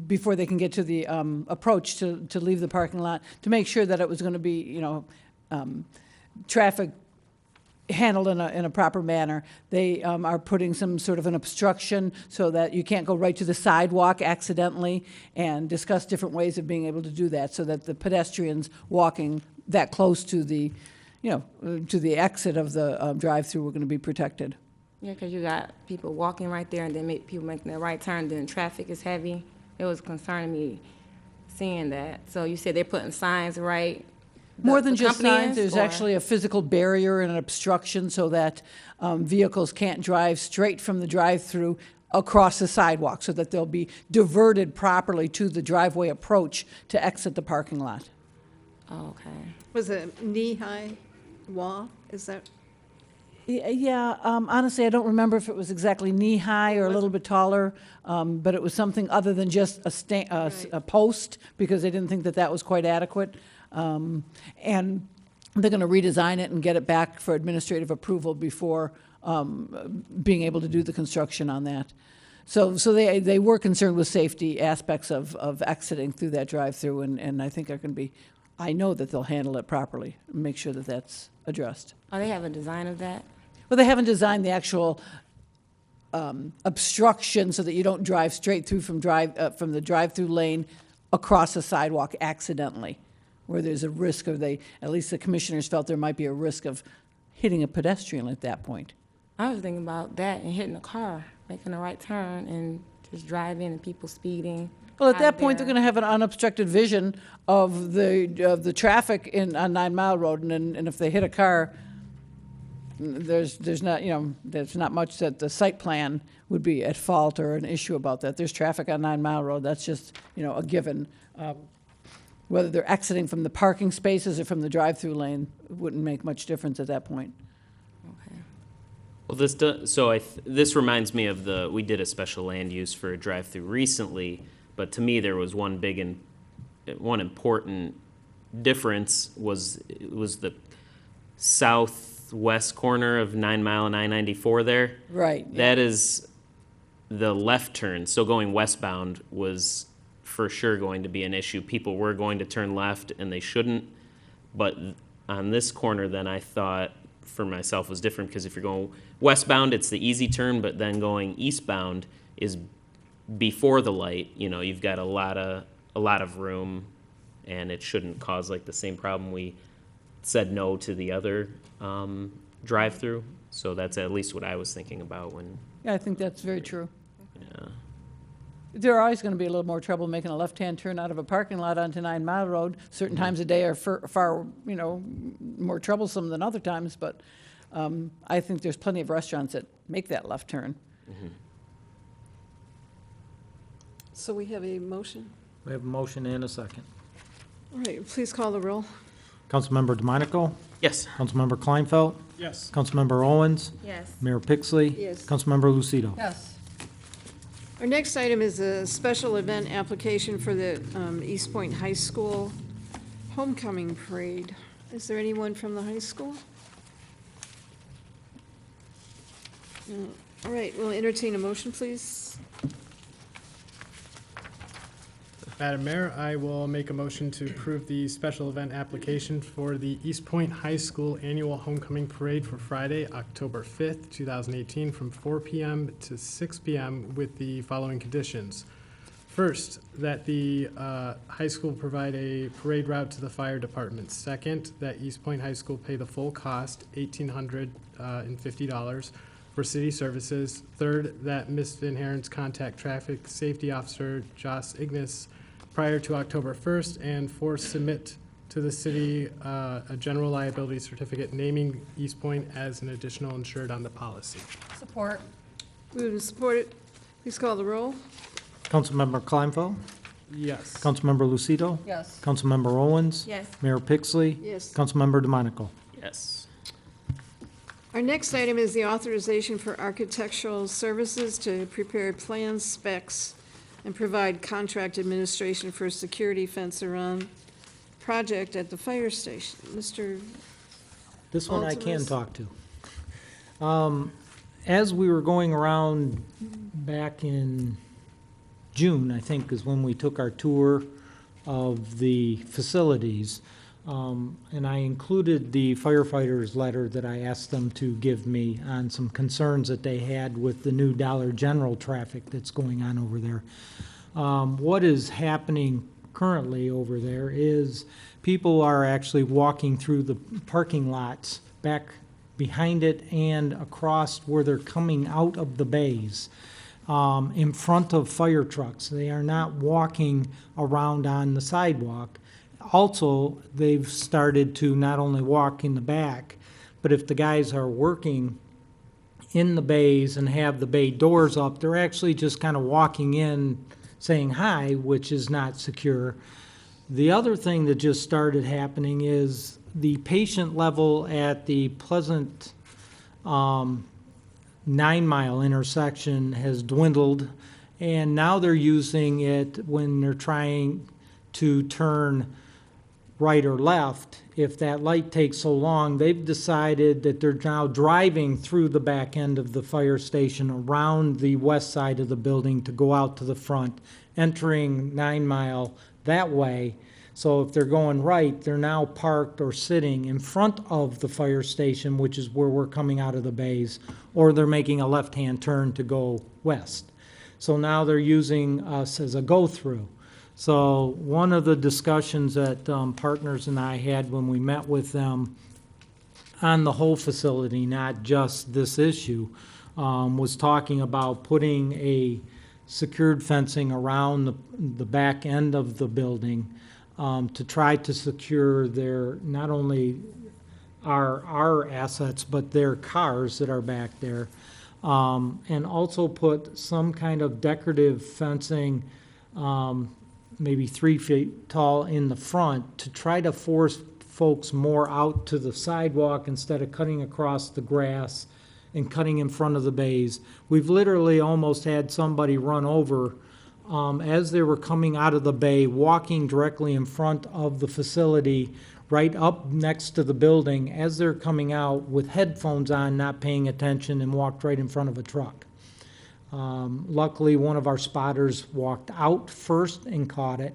before they can get to the approach to leave the parking lot, to make sure that it was going to be, traffic handled in a proper manner. They are putting some sort of an obstruction so that you can't go right to the sidewalk accidentally, and discuss different ways of being able to do that so that the pedestrians walking that close to the, to the exit of the drive-through are going to be protected. Yeah, because you got people walking right there, and then people making their right turn, then traffic is heavy. It was concerning me seeing that. So you said they're putting signs right? More than the just company signs, is, there's or- actually a physical barrier and an obstruction so that vehicles can't drive straight from the drive-through across the sidewalk so that they'll be diverted properly to the driveway approach to exit the parking lot. Okay. Was it knee-high wall? Is that, Yeah, honestly, I don't remember if it was exactly knee-high or a little bit taller, but it was something other than just a post, because they didn't think that that was quite adequate. And they're going to redesign it and get it back for administrative approval before being able to do the construction on that. So they were concerned with safety aspects of exiting through that drive-through, and I think they're going to be, I know that they'll handle it properly, and make sure that that's addressed. Oh, they have a design of that? Well, they haven't designed the actual obstruction so that you don't drive straight through from the drive-through lane across the sidewalk accidentally, where there's a risk of at least the commissioners felt there might be a risk of hitting a pedestrian at that point. I was thinking about that and hitting a car, making a right turn and just driving and people speeding. Well, at that point, they're going to have an unobstructed vision of the traffic on 9 Mile Road, and if they hit a car, there's not much that the site plan would be at fault or an issue about that. There's traffic on 9 Mile Road. That's just, a given. Whether they're exiting from the parking spaces or from the drive-through lane wouldn't make much difference at that point. well, this reminds me of we did a special land use for a drive-through recently, but to me, there was one important difference was the southwest corner of 9 Mile and I-94 there. Right. Yeah. That is the left turn, so going westbound was for sure going to be an issue. People were going to turn left and they shouldn't, but on this corner then I thought for myself was different, because if you're going westbound, it's the easy turn, but then going eastbound is before the light, you've got a lot of room, and it shouldn't cause like the same problem. We said no to the other drive-through, so that's at least what I was thinking about when. Yeah, I think that's very true. Yeah. There are always going to be a little more trouble making a left-hand turn out of a parking lot onto 9 Mile Road. Certain times of day are far, more troublesome than other times, but I think there's plenty of restaurants that make that left turn. Mm-hmm. so we have a motion? We have a motion and a second. All right, please call the roll. Councilmember DeMonico? Yes. Councilmember Kleinfeld? Yes. Councilmember Owens? Yes. Mayor Pixley? Yes. Councilmember Lucido? Yes. Our next item is a special event application for the Eastpointe High School Homecoming Parade. Is there anyone from the high school? All right, we'll entertain a motion, please. Madam Mayor, I will make a motion to approve the special event application for the Eastpointe High School Annual Homecoming Parade for Friday, October 5th, 2018, from 4 p.m. to 6 p.m. with the following conditions. First, that the high school provide a parade route to the fire department. Second, that Eastpointe High School pay the full cost, $1,850, for city services. Third, that Ms. Van Herens contact Traffic Safety Officer Joss Ignis prior to October 1st, and fourth, submit to the city a general liability certificate naming Eastpointe as an additional insured on the policy. Support. Moved and supported. Please call the roll. Councilmember Kleinfeld? Yes. Councilmember Lucido? Yes. Councilmember Owens? Yes. Mayor Pixley? Yes. Councilmember DeMonico? Yes. Our next item is the authorization for architectural services to prepare plans, specs, and provide contract administration for a security fence around project at the fire station. Mr. This one I can Alturas? talk to. As we were going around back in June, I think, is when we took our tour of the facilities, and I included the firefighters' letter that I asked them to give me on some concerns that they had with the new Dollar General traffic that's going on over there. What is happening currently over there is people are actually walking through the parking lots back behind it and across where they're coming out of the bays, in front of fire trucks. They are not walking around on the sidewalk. Also, they've started to not only walk in the back, but if the guys are working in the bays and have the bay doors up. They're actually just kind of walking in, saying hi, which is not secure. The other thing that just started happening is the patient level at the Pleasant 9-mile intersection has dwindled, and now they're using it when they're trying to turn right or left. If that light takes so long, they've decided that they're now driving through the back end of the fire station around the west side of the building to go out to the front, entering 9-mile that way. So if they're going right, they're now parked or sitting in front of the fire station, which is where we're coming out of the bays, or they're making a left-hand turn to go west. So now they're using us as a go-through. So one of the discussions that partners and I had when we met with them on the whole facility, not just this issue, was talking about putting a secured fencing around the back end of the building to try to secure their, not only our assets, but their cars that are back there. And also put some kind of decorative fencing, maybe 3 feet tall in the front, to try to force folks more out to the sidewalk instead of cutting across the grass and cutting in front of the bays. We've literally almost had somebody run over as they were coming out of the bay, walking directly in front of the facility, right up next to the building, as they're coming out with headphones on, not paying attention, and walked right in front of a truck. Luckily, one of our spotters walked out first and caught it.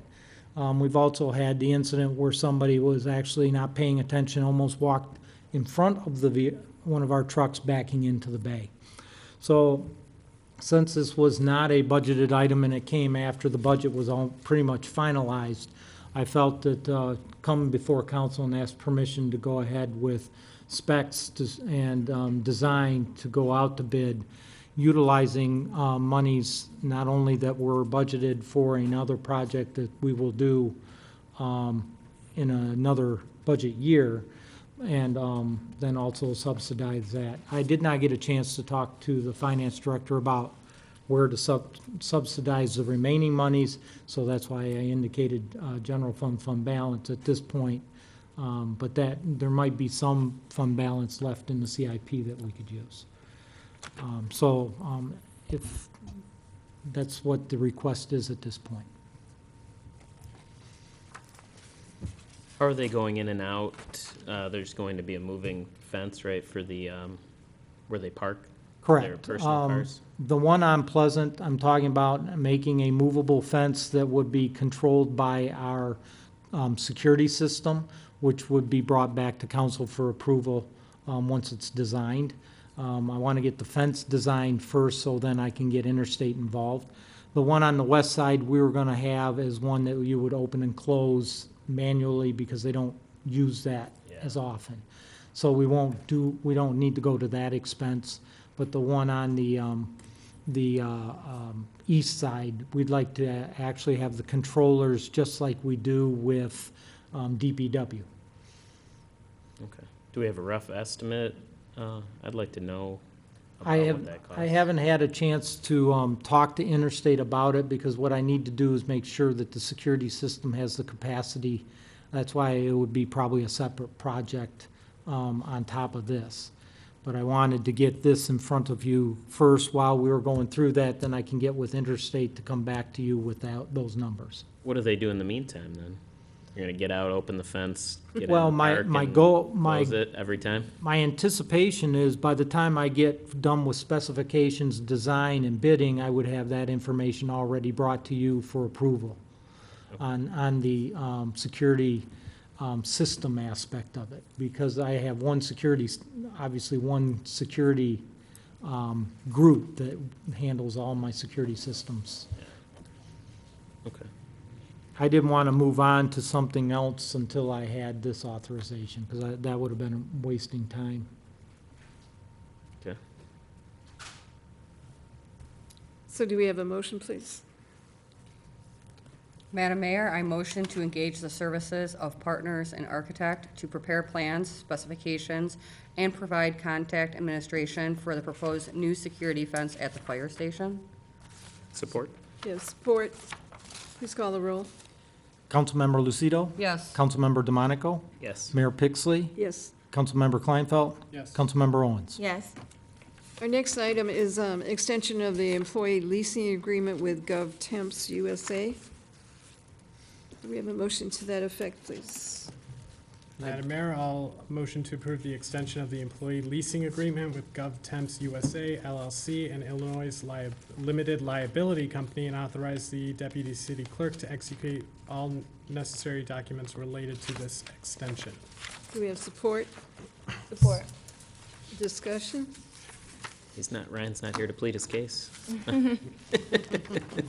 We've also had the incident where somebody was actually not paying attention, almost walked in front of one of our trucks backing into the bay. So since this was not a budgeted item and it came after the budget was all pretty much finalized, I felt that come before council and ask permission to go ahead with specs and design to go out to bid, utilizing monies not only that were budgeted for another project that we will do in another budget year, and then also subsidize that. I did not get a chance to talk to the finance director about where to subsidize the remaining monies, so that's why I indicated general fund balance at this point. But that there might be some fund balance left in the CIP that we could use. If that's what the request is at this point. How are they going in and out? There's going to be a moving fence, right, for the, where they park? Their Correct. personal cars? The one on Pleasant, I'm talking about making a movable fence that would be controlled by our security system, which would be brought back to council for approval once it's designed. I want to get the fence designed first, so then I can get Interstate involved. The one on the west side we were going to have is one that you would open and close manually, because they don't use that as often. So we don't need to go to that expense. But the one on the east side, we'd like to actually have the controllers just like we do with DPW. Okay. Do we have a rough estimate? I'd like to know I about what that costs. haven't had a chance to talk to Interstate about it, because what I need to do is make sure that the security system has the capacity. That's why it would be probably a separate project on top of this. But I wanted to get this in front of you first while we were going through that, then I can get with Interstate to come back to you with those numbers. What do they do in the meantime, then? You're gonna get out, open the fence, get Well, in the park, my and goal- close it every time? My anticipation is by the time I get done with specifications, design, and bidding, I would have that information already brought to you for approval on the security system aspect of it. Because I have one security group that handles all my security systems. Okay. I didn't want to move on to something else until I had this authorization, because that would have been wasting time. Okay. So do we have a motion, please? Madam Mayor, I motion to engage the services of Partners and Architect to prepare plans, specifications, and provide contact administration for the proposed new security fence at the fire station. Support? Yes, support. Please call the roll. Councilmember Lucido? Yes. Councilmember DeMonico? Yes. Mayor Pixley? Yes. Councilmember Kleinfeld? Yes. Councilmember Owens? Yes. Our next item is extension of the employee leasing agreement with GovTemps USA. Do we have a motion to that effect, please? Madam Mayor, I'll motion to approve the extension of the employee leasing agreement with GovTemps USA LLC and Illinois Limited Liability Company, and authorize the deputy city clerk to execute all necessary documents related to this extension. Do we have support? Support. Discussion? Ryan's not here to plead his case.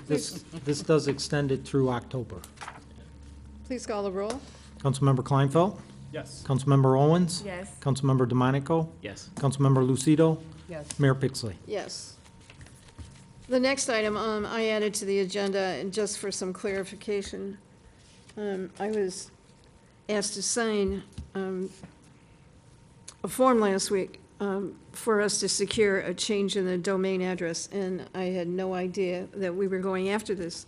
This does extend it through October. Please call the roll. Councilmember Kleinfeld? Yes. Councilmember Owens? Yes. Councilmember DeMonico? Yes. Councilmember Lucido? Yes. Mayor Pixley? Yes. The next item I added to the agenda, and just for some clarification, I was asked to sign a form last week for us to secure a change in the domain address, and I had no idea that we were going after this.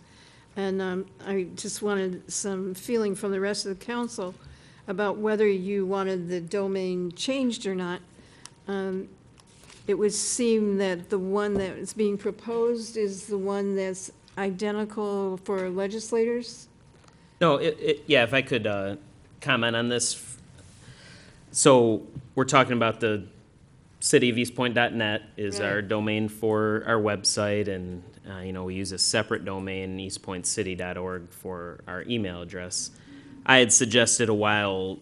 And I just wanted some feeling from the rest of the council about whether you wanted the domain changed or not. It would seem that the one that is being proposed is the one that's identical for legislators. No, yeah, if I could comment on this. So we're talking about the cityofeastpointe.net is our domain for our website, and we use a separate domain, eastpointcity.org, for our email address. I had suggested a while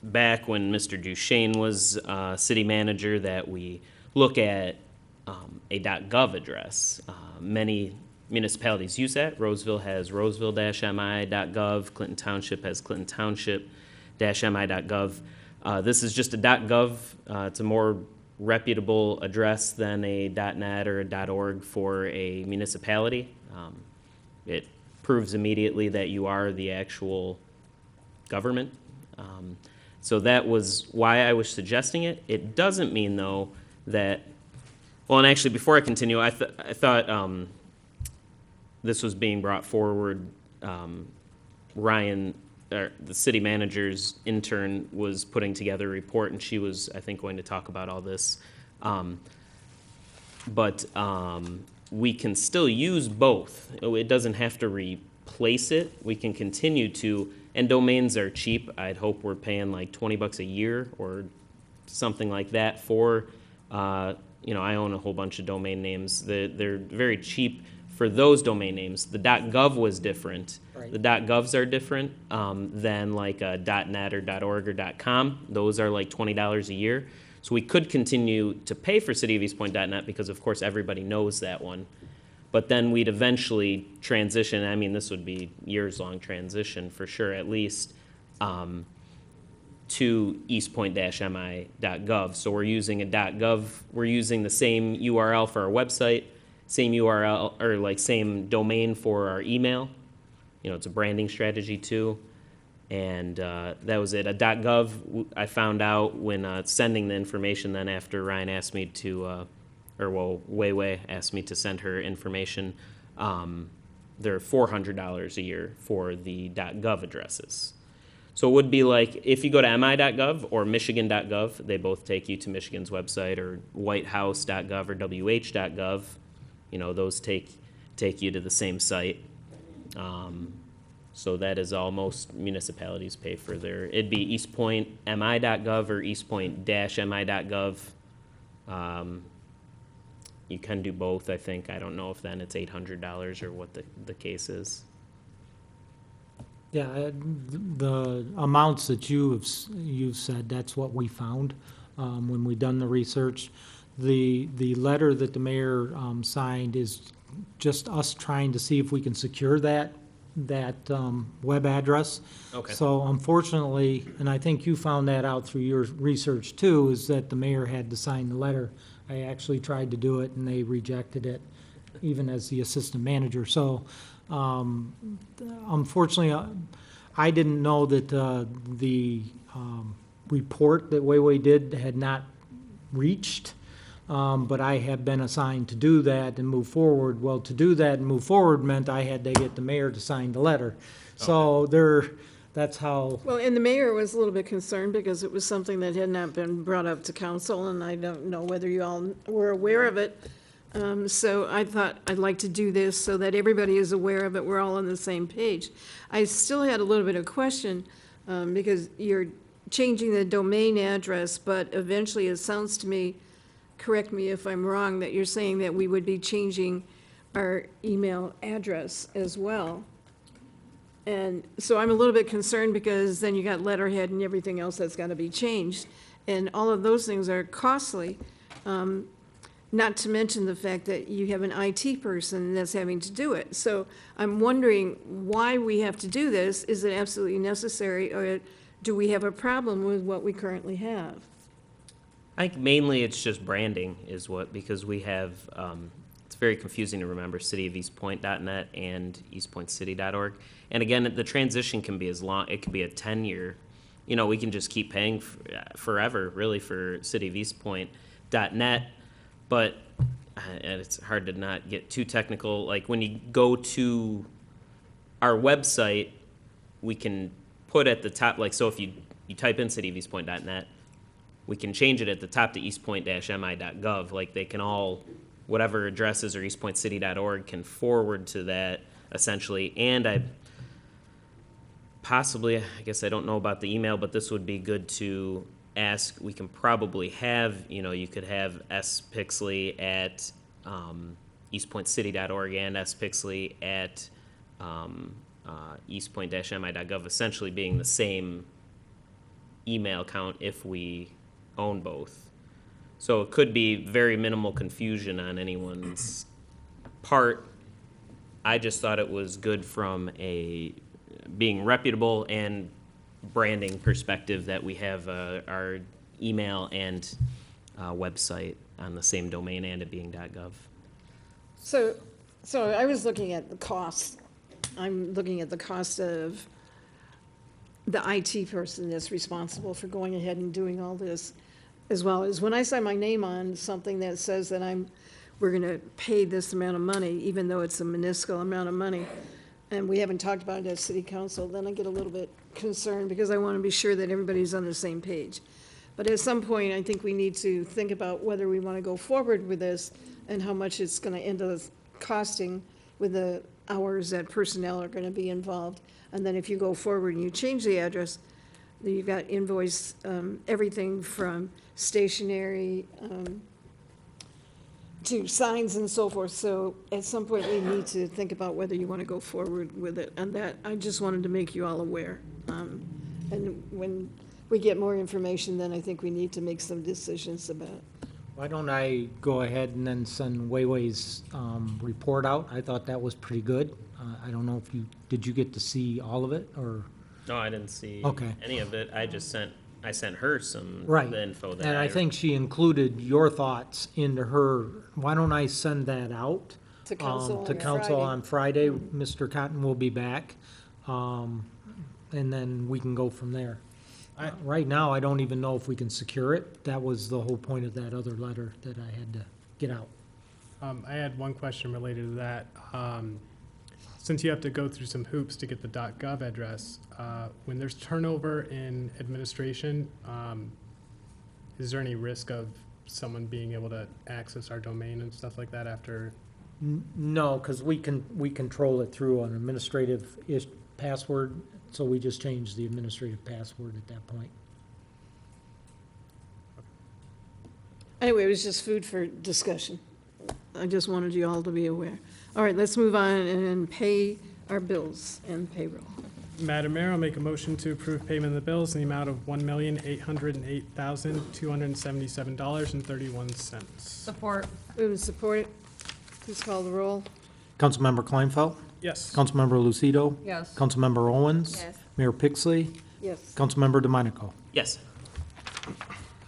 back when Mr. Duchesne was city manager that we look at a .gov address. Many municipalities use that. Roseville has roseville-mi.gov. Clinton Township has clintontownship-mi.gov. This is just a .gov. It's a more reputable address than a .net or a .org for a municipality. It proves immediately that you are the actual government. So that was why I was suggesting it. It doesn't mean, though, that, well, and actually, before I continue, I thought this was being brought forward. Ryan, the city manager's intern, was putting together a report, and she was, I think, going to talk about all this. But we can still use both. It doesn't have to replace it. We can continue to, and domains are cheap. I'd hope we're paying like $20 a year or something like that for, I own a whole bunch of domain names. They're very cheap for those domain names. The .gov was different. Right. The .govs are different than like a .net or .org or .com. Those are like $20 a year. So we could continue to pay for cityofeastpointe.net because, of course, everybody knows that one. But then we'd eventually transition. I mean, this would be years-long transition for sure, at least, to eastpointe-mi.gov. So we're using a .gov. We're using the same URL for our website, same URL, or like same domain for our email. It's a branding strategy too. And that was it. A .gov, I found out when sending the information then after Ryan asked me to, Wei asked me to send her information, they're $400 a year for the .gov addresses. So it would be like, if you go to mi.gov or michigan.gov, they both take you to Michigan's website, or whitehouse.gov or wh.gov. Those take you to the same site. So that is all most municipalities pay for their, it'd be eastpointmi.gov or eastpointe-mi.gov. You can do both, I think. I don't know if then it's $800 or what the case is. Yeah, the amounts that you've said, that's what we found when we done the research. The letter that the mayor signed is just us trying to see if we can secure that web address. Okay. So unfortunately, and I think you found that out through your research too, is that the mayor had to sign the letter. I actually tried to do it and they rejected it. even as the assistant manager. So unfortunately, I didn't know that the report that Wayway did had not reached, but I have been assigned to do that and move forward. Well, to do that and move forward meant I had to get the mayor to sign the letter. So that's how. Well, and the mayor was a little bit concerned because it was something that had not been brought up to council, and I don't know whether you all were aware of it. So I thought I'd like to do this so that everybody is aware of it, we're all on the same page. I still had a little bit of question, because you're changing the domain address, but eventually it sounds to me, correct me if I'm wrong, that you're saying that we would be changing our email address as well. And so I'm a little bit concerned because then you got letterhead and everything else that's got to be changed. And all of those things are costly, not to mention the fact that you have an IT person that's having to do it. So I'm wondering why we have to do this. Is it absolutely necessary, or do we have a problem with what we currently have? I think mainly it's just branding is what, because we have, it's very confusing to remember, cityofelastpointe.net and eastpointcity.org. And again, the transition can be as long, it could be a 10-year, you know, we can just keep paying forever, really, for cityofelastpointe.net. But and it's hard to not get too technical. Like when you go to our website, we can put at the top, like, so if you type in cityofelastpointe.net, we can change it at the top to eastpointe-mi.gov. Like they can all, whatever addresses or eastpointcity.org can forward to that essentially. And I guess I don't know about the email, but this would be good to ask. We can probably have, you know, you could have spixley at eastpointcity.org and spixley at eastpointe-mi.gov, essentially being the same email account if we own both. So it could be very minimal confusion on anyone's part. I just thought it was good from a being reputable and branding perspective that we have our email and website on the same domain and it being .gov. So I was looking at the cost. I'm looking at the cost of the IT person that's responsible for going ahead and doing all this, as well as when I sign my name on something that says that we're gonna pay this amount of money, even though it's a minuscule amount of money, and we haven't talked about it at city council, then I get a little bit concerned because I want to be sure that everybody's on the same page. But at some point, I think we need to think about whether we want to go forward with this and how much it's going to end up costing with the hours that personnel are going to be involved. And then if you go forward and you change the address, then you've got invoice, everything from stationery to signs and so forth. So at some point, we need to think about whether you want to go forward with it. And that, I just wanted to make you all aware. And when we get more information, then I think we need to make some decisions about it. Why don't I go ahead and then send Wayway's report out? I thought that was pretty good. I don't know if did you get to see all of it, or? No, I didn't see Okay. any of it. I sent her some Right. the info that And I think she included your thoughts into her. Why don't I send that out? To council To on council Friday. on Friday. Mr. Cotton will be back. And then we can go from there. Right now, I don't even know if we can secure it. That was the whole point of that other letter that I had to get out. I had one question related to that. Since you have to go through some hoops to get the .gov address, when there's turnover in administration, is there any risk of someone being able to access our domain and stuff like that after? No, because we control it through an administrative password, so we just change the administrative password at that point. Anyway, it was just food for discussion. I just wanted you all to be aware. All right, let's move on and pay our bills and payroll. Madam Mayor, I'll make a motion to approve payment of the bills in the amount of $1,808,277.31. Support. Move and support it. Please call the roll. Councilmember Kleinfeld? Yes. Councilmember Lucido? Yes. Councilmember Owens? Yes. Mayor Pixley? Yes. Councilmember DeMonico? yes.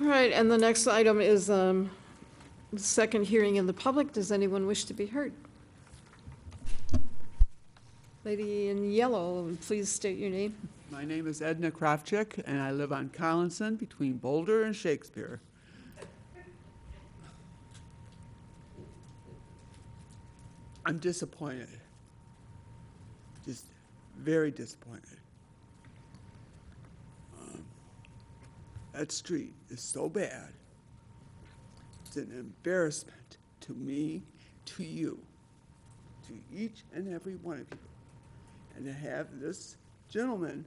All right, and the next item is the second hearing in the public. Does anyone wish to be heard? Lady in yellow, please state your name. My name is Edna Kravchik, and I live on Collinson between Boulder and Shakespeare. I'm disappointed. Just very disappointed. That street is so bad. It's an embarrassment to me, to you, to each and every one of you. And to have this gentleman,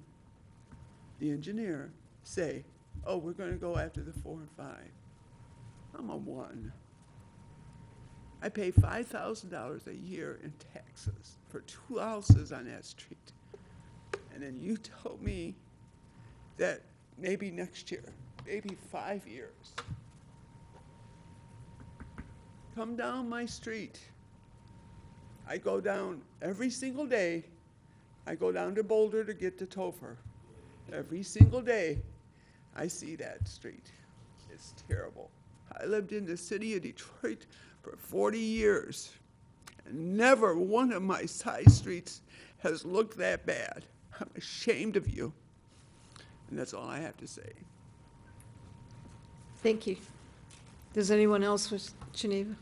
the engineer, say, oh, we're going to go after the 4 and 5. I'm a 1. I pay $5,000 a year in taxes for 2 houses on that street. And then you told me that maybe next year, maybe 5 years, come down my street. I go down every single day. I go down to Boulder to get to Topher. Every single day, I see that street. It's terrible. I lived in the city of Detroit for 40 years, and never one of my side streets has looked that bad. I'm ashamed of you. And that's all I have to say. Thank you. Does anyone else wish, Geneva?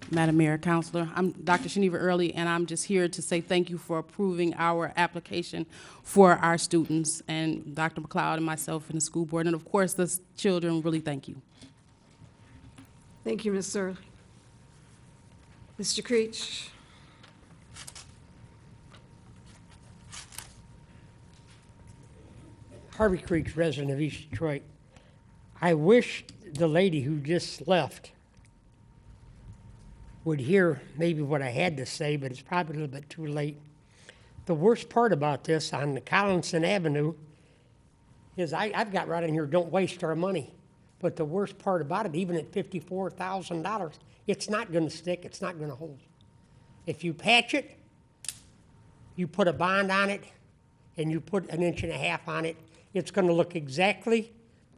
Madam Mayor, Councilor, I'm Dr. Geneva Early, and I'm just here to say thank you for approving our application for our students, and Dr. McLeod and myself and the school board, and of course the children, really thank you. Thank you, Ms. Early. Mr. Creech? Harvey Creek, resident of East Detroit. I wish the lady who just left would hear maybe what I had to say, but it's probably a little bit too late. The worst part about this on the Collinson Avenue is I've got right in here, don't waste our money. But the worst part about it, even at $54,000, it's not going to stick, it's not going to hold. If you patch it, you put a bond on it, and you put 1.5 inches on it, it's going to look exactly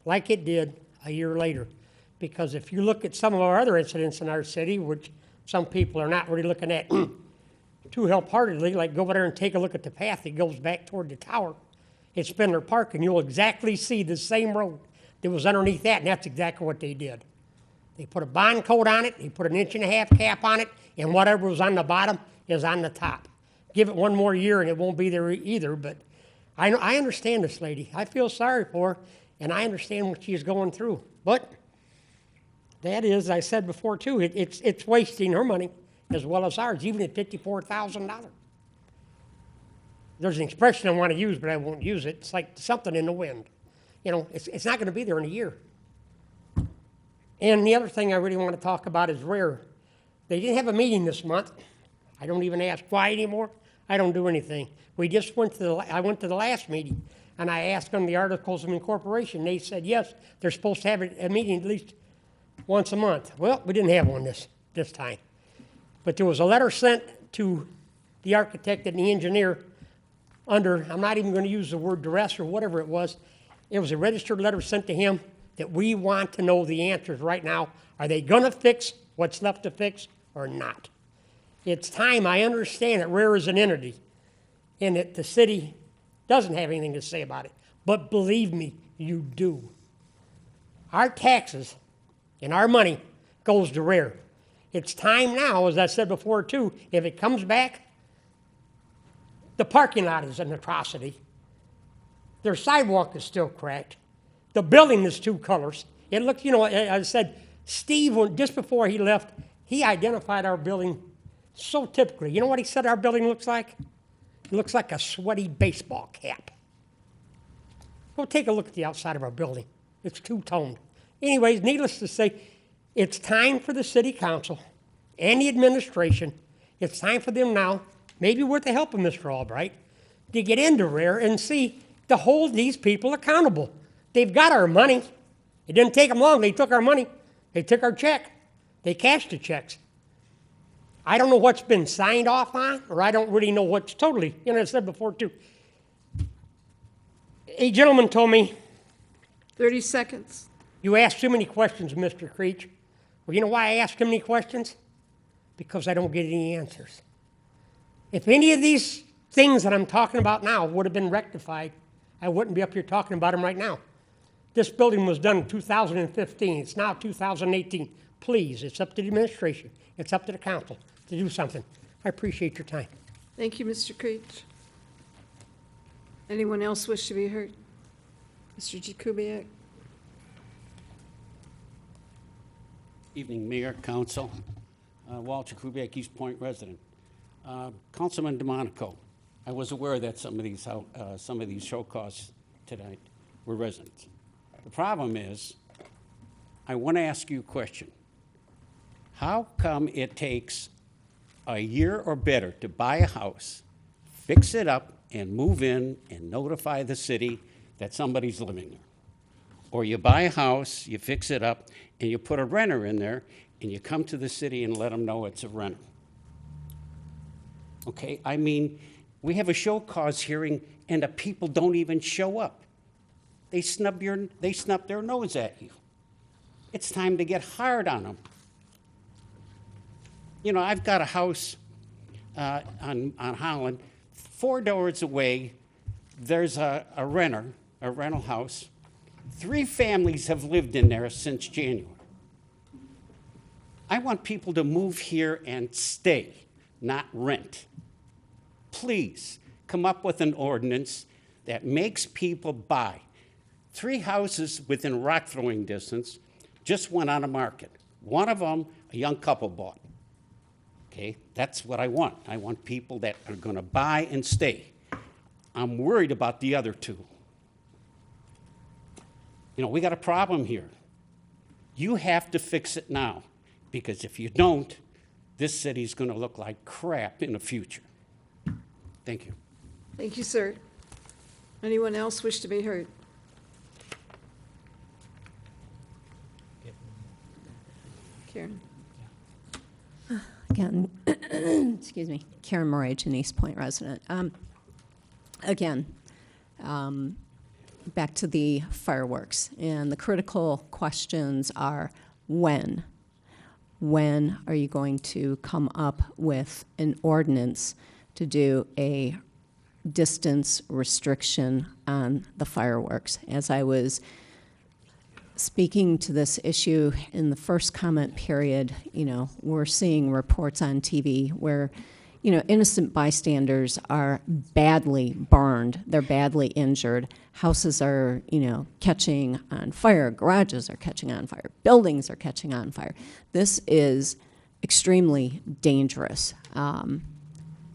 like it did a year later. Because if you look at some of our other incidents in our city, which some people are not really looking at too help-heartedly, like go over there and take a look at the path that goes back toward the tower at Spindler Park, and you'll exactly see the same road that was underneath that, and that's exactly what they did. They put a bond coat on it, they put 1.5 inch cap on it, and whatever was on the bottom is on the top. Give it one more year and it won't be there either, but I understand this lady. I feel sorry for her, and I understand what she's going through. But that is, as I said before too, it's wasting her money as well as ours, even at $54,000. There's an expression I want to use, but I won't use it. It's like something in the wind. You know, it's not going to be there in a year. And the other thing I really want to talk about is Rare. They didn't have a meeting this month. I don't even ask why anymore. I don't do anything. We just I went to the last meeting, and I asked them the Articles of Incorporation. They said, yes, they're supposed to have a meeting at least once a month. Well, we didn't have one this time. But there was a letter sent to the architect and the engineer under, I'm not even going to use the word duress or whatever it was. It was a registered letter sent to him that we want to know the answers right now. Are they going to fix what's left to fix or not? It's time. I understand that Rare is an entity and that the city doesn't have anything to say about it. But believe me, you do. Our taxes and our money goes to Rare. It's time now, as I said before too, if it comes back, the parking lot is an atrocity. Their sidewalk is still cracked. The building is 2 colors. It looks, you know, I said, Steve, just before he left, he identified our building so typically. You know what he said our building looks like? It looks like a sweaty baseball cap. Go take a look at the outside of our building. It's two-toned. Anyways, needless to say, it's time for the city council and the administration, it's time for them now, maybe with the help of Mr. Albright, to get into Rare and see to hold these people accountable. They've got our money. It didn't take them long. They took our money. They took our check. They cashed the checks. I don't know what's been signed off on, or I don't really know what's totally, you know, I said before too. A gentleman told me, 30 seconds. You asked too many questions, Mr. Creech. Well, you know why I asked too many questions? because I don't get any answers. If any of these things that I'm talking about now would have been rectified, I wouldn't be up here talking about them right now. This building was done in 2015. It's now 2018. Please, it's up to the administration. It's up to the council to do something. I appreciate your time. Thank you, Mr. Creech. Anyone else wish to be heard? Mr. Jakubiec? Evening, Mayor, Council. Walter Kubiak, Eastpointe resident. Councilman DeMonico, I was aware that some of these show cause tonight were residents. The problem is, I want to ask you a question. How come it takes a year or better to buy a house, fix it up, and move in and notify the city that somebody's living there? Or you buy a house, you fix it up, and you put a renter in there, and you come to the city and let them know it's a renter. Okay, I mean, we have a show cause hearing, and the people don't even show up. They snub their nose at you. It's time to get hard on them. You know, I've got a house on Holland. 4 doors away, there's a rental house. 3 families have lived in there since January. I want people to move here and stay, not rent. Please come up with an ordinance that makes people buy. 3 houses within rock throwing distance just went on the market. One of them, a young couple bought. Okay, that's what I want. I want people that are going to buy and stay. I'm worried about the other 2. You know, we got a problem here. You have to fix it now, because if you don't, this city's going to look like crap in the future. Thank you. Thank you, sir. Anyone else wish to be heard? Karen? Again, excuse me, Karen Morage, an Eastpointe resident. Again, back to the fireworks, and the critical questions are when? When are you going to come up with an ordinance to do a distance restriction on the fireworks? As I was speaking to this issue in the first comment period, you know, we're seeing reports on TV where, you know, innocent bystanders are badly burned, they're badly injured, houses are, you know, catching on fire, garages are catching on fire, buildings are catching on fire. This is extremely dangerous. You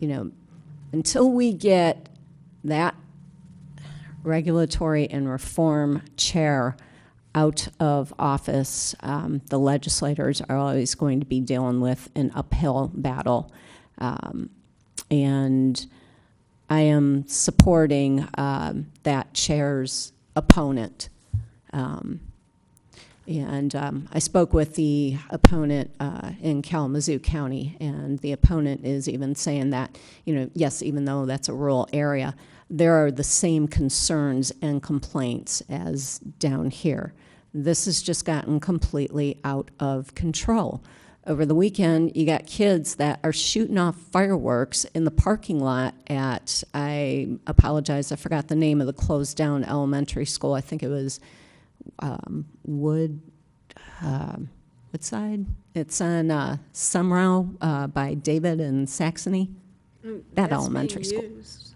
know, until we get that regulatory and reform chair out of office, the legislators are always going to be dealing with an uphill battle. And I am supporting that chair's opponent. I spoke with the opponent in Kalamazoo County, and the opponent is even saying that, you know, yes, even though that's a rural area, there are the same concerns and complaints as down here. This has just gotten completely out of control. Over the weekend, you got kids that are shooting off fireworks in the parking lot at, I apologize, I forgot the name of the closed down elementary school. I think it was Woodside? It's on Sumrow by David and Saxony. That elementary school.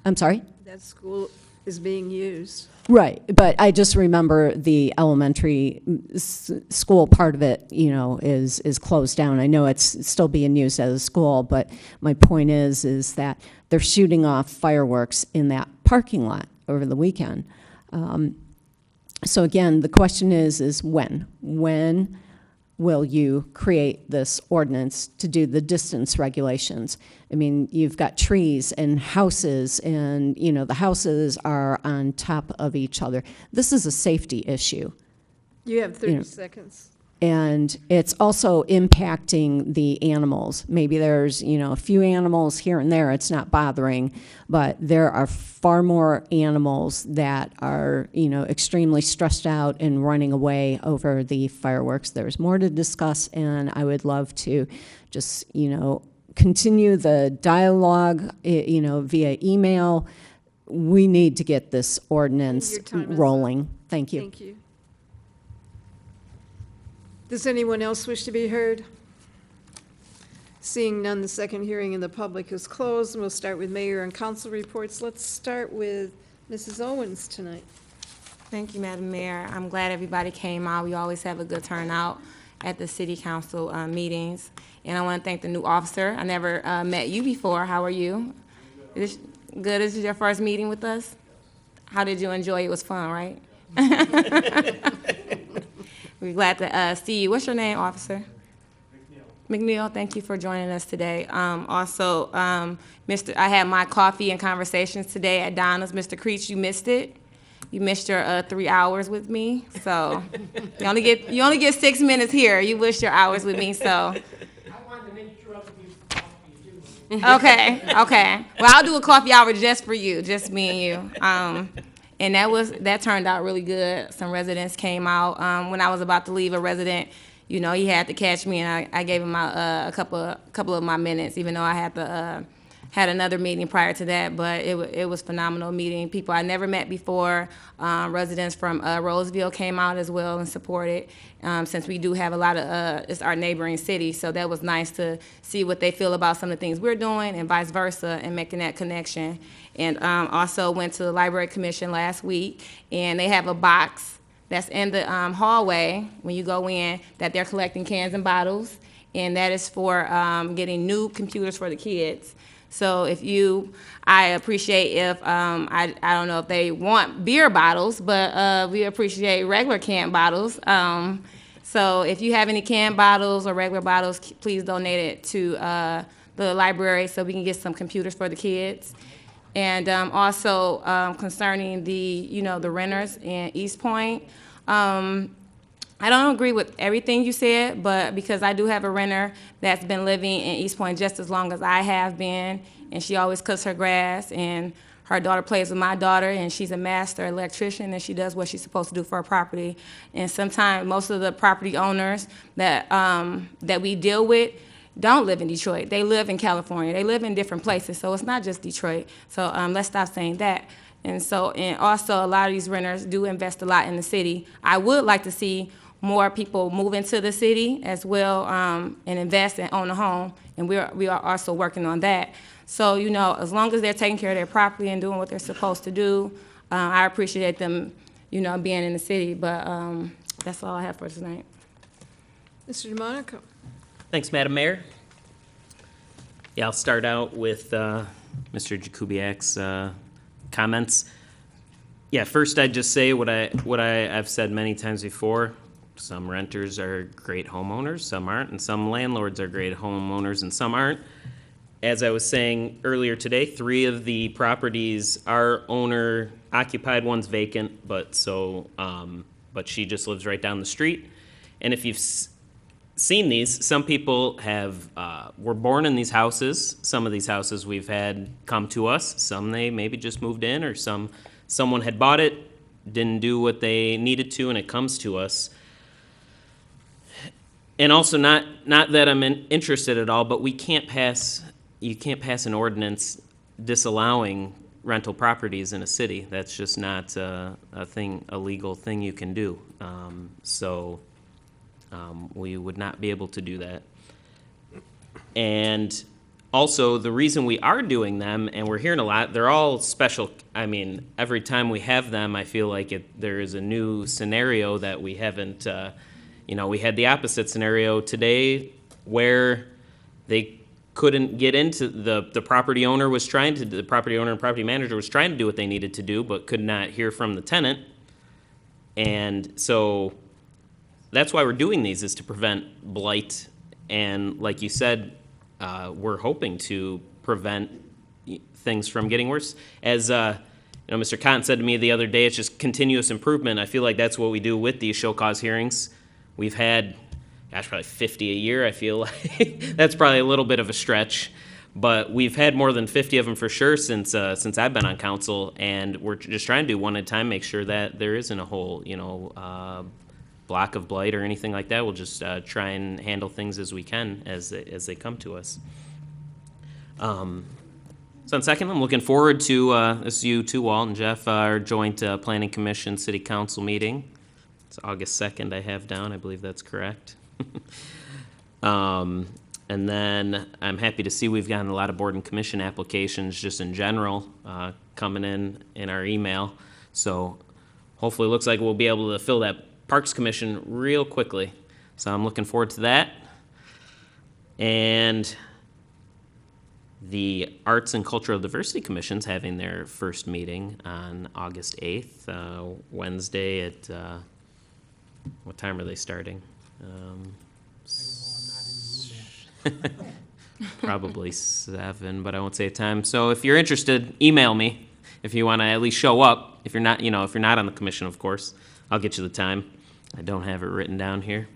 I'm sorry? That school is being used. Right, but I just remember the elementary school part of it, you know, is closed down. I know it's still being used as a school, but my point is that they're shooting off fireworks in that parking lot over the weekend. So again, the question is when? When will you create this ordinance to do the distance regulations? I mean, you've got trees and houses, and, you know, the houses are on top of each other. This is a safety issue. You have 30 seconds. And it's also impacting the animals. Maybe there's, a few animals here and there, it's not bothering, but there are far more animals that are, extremely stressed out and running away over the fireworks. There's more to discuss, and I would love to just, continue the dialogue, via email. We need to get this ordinance Your time is up. rolling. Thank you. Thank you. Does anyone else wish to be heard? Seeing none, the second hearing in the public is closed, and we'll start with mayor and council reports. Let's start with Mrs. Owens tonight. Thank you, Madam Mayor. I'm glad everybody came out. We always have a good turnout at the city council meetings. And I want to thank the new officer. I never met you before. How are you? Good. This is your first meeting with us? How did you enjoy it? It was fun, right? We're glad to see you. What's your name, officer? McNeil, thank you for joining us today. Also, I had my coffee and conversations today at Donna's. Mr. Creech, you missed it. You missed your 3 hours with me. So you only get 6 minutes here. You wished your hours with me. So. I wanted to make sure other people talk to you too. Okay. Well, I'll do a coffee hour just for you, just me and you. And that turned out really good. Some residents came out. When I was about to leave, a resident, he had to catch me, and I gave him a couple of my minutes, even though I had another meeting prior to that. But it was phenomenal meeting people I never met before. Residents from Roseville came out as well and supported, since we do have a lot of it's our neighboring city. So that was nice to see what they feel about some of the things we're doing, and vice versa, and making that connection. And also went to the Library Commission last week, and they have a box that's in the hallway when you go in that they're collecting cans and bottles, and that is for getting new computers for the kids. So I appreciate if, I don't know if they want beer bottles, but we appreciate regular can bottles. So if you have any can bottles or regular bottles, please donate it to the library so we can get some computers for the kids. And also concerning the renters in Eastpointe, I don't agree with everything you said, but because I do have a renter that's been living in Eastpointe just as long as I have been, and she always cuts her grass, and her daughter plays with my daughter, and she's a master electrician, and she does what she's supposed to do for her property. And sometimes most of the property owners that we deal with don't live in Detroit. They live in California. They live in different places, so it's not just Detroit. So let's stop saying that. And also a lot of these renters do invest a lot in the city. I would like to see more people move into the city as well, and invest and own a home, and we are also working on that. So as long as they're taking care of their property and doing what they're supposed to do, I appreciate them, being in the city. But that's all I have for tonight. Mr. DeMonico. Thanks, Madam Mayor. Yeah, I'll start out with Mr. Jakubiak's comments. Yeah, first I'd just say what I've said many times before. Some renters are great homeowners, some aren't, and some landlords are great homeowners, and some aren't. As I was saying earlier today, 3 of the properties are owner occupied, one's vacant, but she just lives right down the street. And if you've seen these, some people were born in these houses. Some of these houses we've had come to us. Some they maybe just moved in, or someone had bought it, didn't do what they needed to, and it comes to us. And also, not that I'm interested at all, but you can't pass an ordinance disallowing rental properties in a city. That's just not a legal thing you can do. We would not be able to do that. And also, the reason we are doing them, and we're hearing a lot, they're all special. I mean, every time we have them, I feel like there is a new scenario that we haven't, we had the opposite scenario today where they couldn't get into, the property owner and property manager was trying to do what they needed to do, but could not hear from the tenant. And so that's why we're doing these, is to prevent blight. And like you said, we're hoping to prevent things from getting worse. As Mr. Cotton said to me the other day, it's just continuous improvement. I feel like that's what we do with these show cause hearings. We've had gosh, probably 50 a year. I feel like that's probably a little bit of a stretch. But we've had more than 50 of them for sure since I've been on council, and we're just trying to do one at a time, make sure that there isn't a whole, block of blight or anything like that. We'll just try and handle things as we can as they come to us. So in second, I'm looking forward to this is you too, Walt and Jeff, our joint Planning Commission City Council meeting. It's August 2nd I have down. I believe that's correct. And then I'm happy to see we've gotten a lot of board and commission applications just in general coming in our email. So hopefully it looks like we'll be able to fill that Parks Commission real quickly. So I'm looking forward to that. And the Arts and Cultural Diversity Commission's having their first meeting on August 8th, Wednesday at, what time are they starting? Probably 7, but I won't say a time. So if you're interested, email me if you want to at least show up. If you're not, if you're not on the commission, of course, I'll get you the time. I don't have it written down here.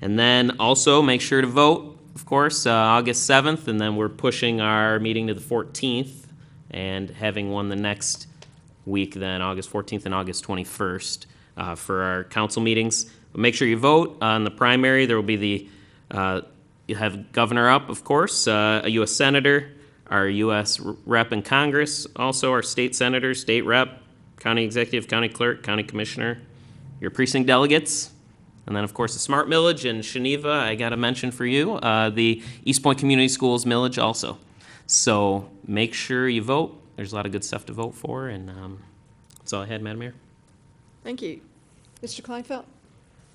And then also make sure to vote, of course, August 7th, and then we're pushing our meeting to the 14th and having one the next week then, August 14th and August 21st for our council meetings. But make sure you vote. On the primary, there will be the you have governor up, of course, a U.S. senator, our U.S. rep in Congress, also our state senator, state rep, county executive, county clerk, county commissioner, your precinct delegates, and then, of course, the Smart Millage and Geneva, I got to mention for you, the Eastpointe Community Schools Millage also. So make sure you vote. There's a lot of good stuff to vote for, and that's all I had, Madam Mayor. Thank you. Mr. Kleinfeld?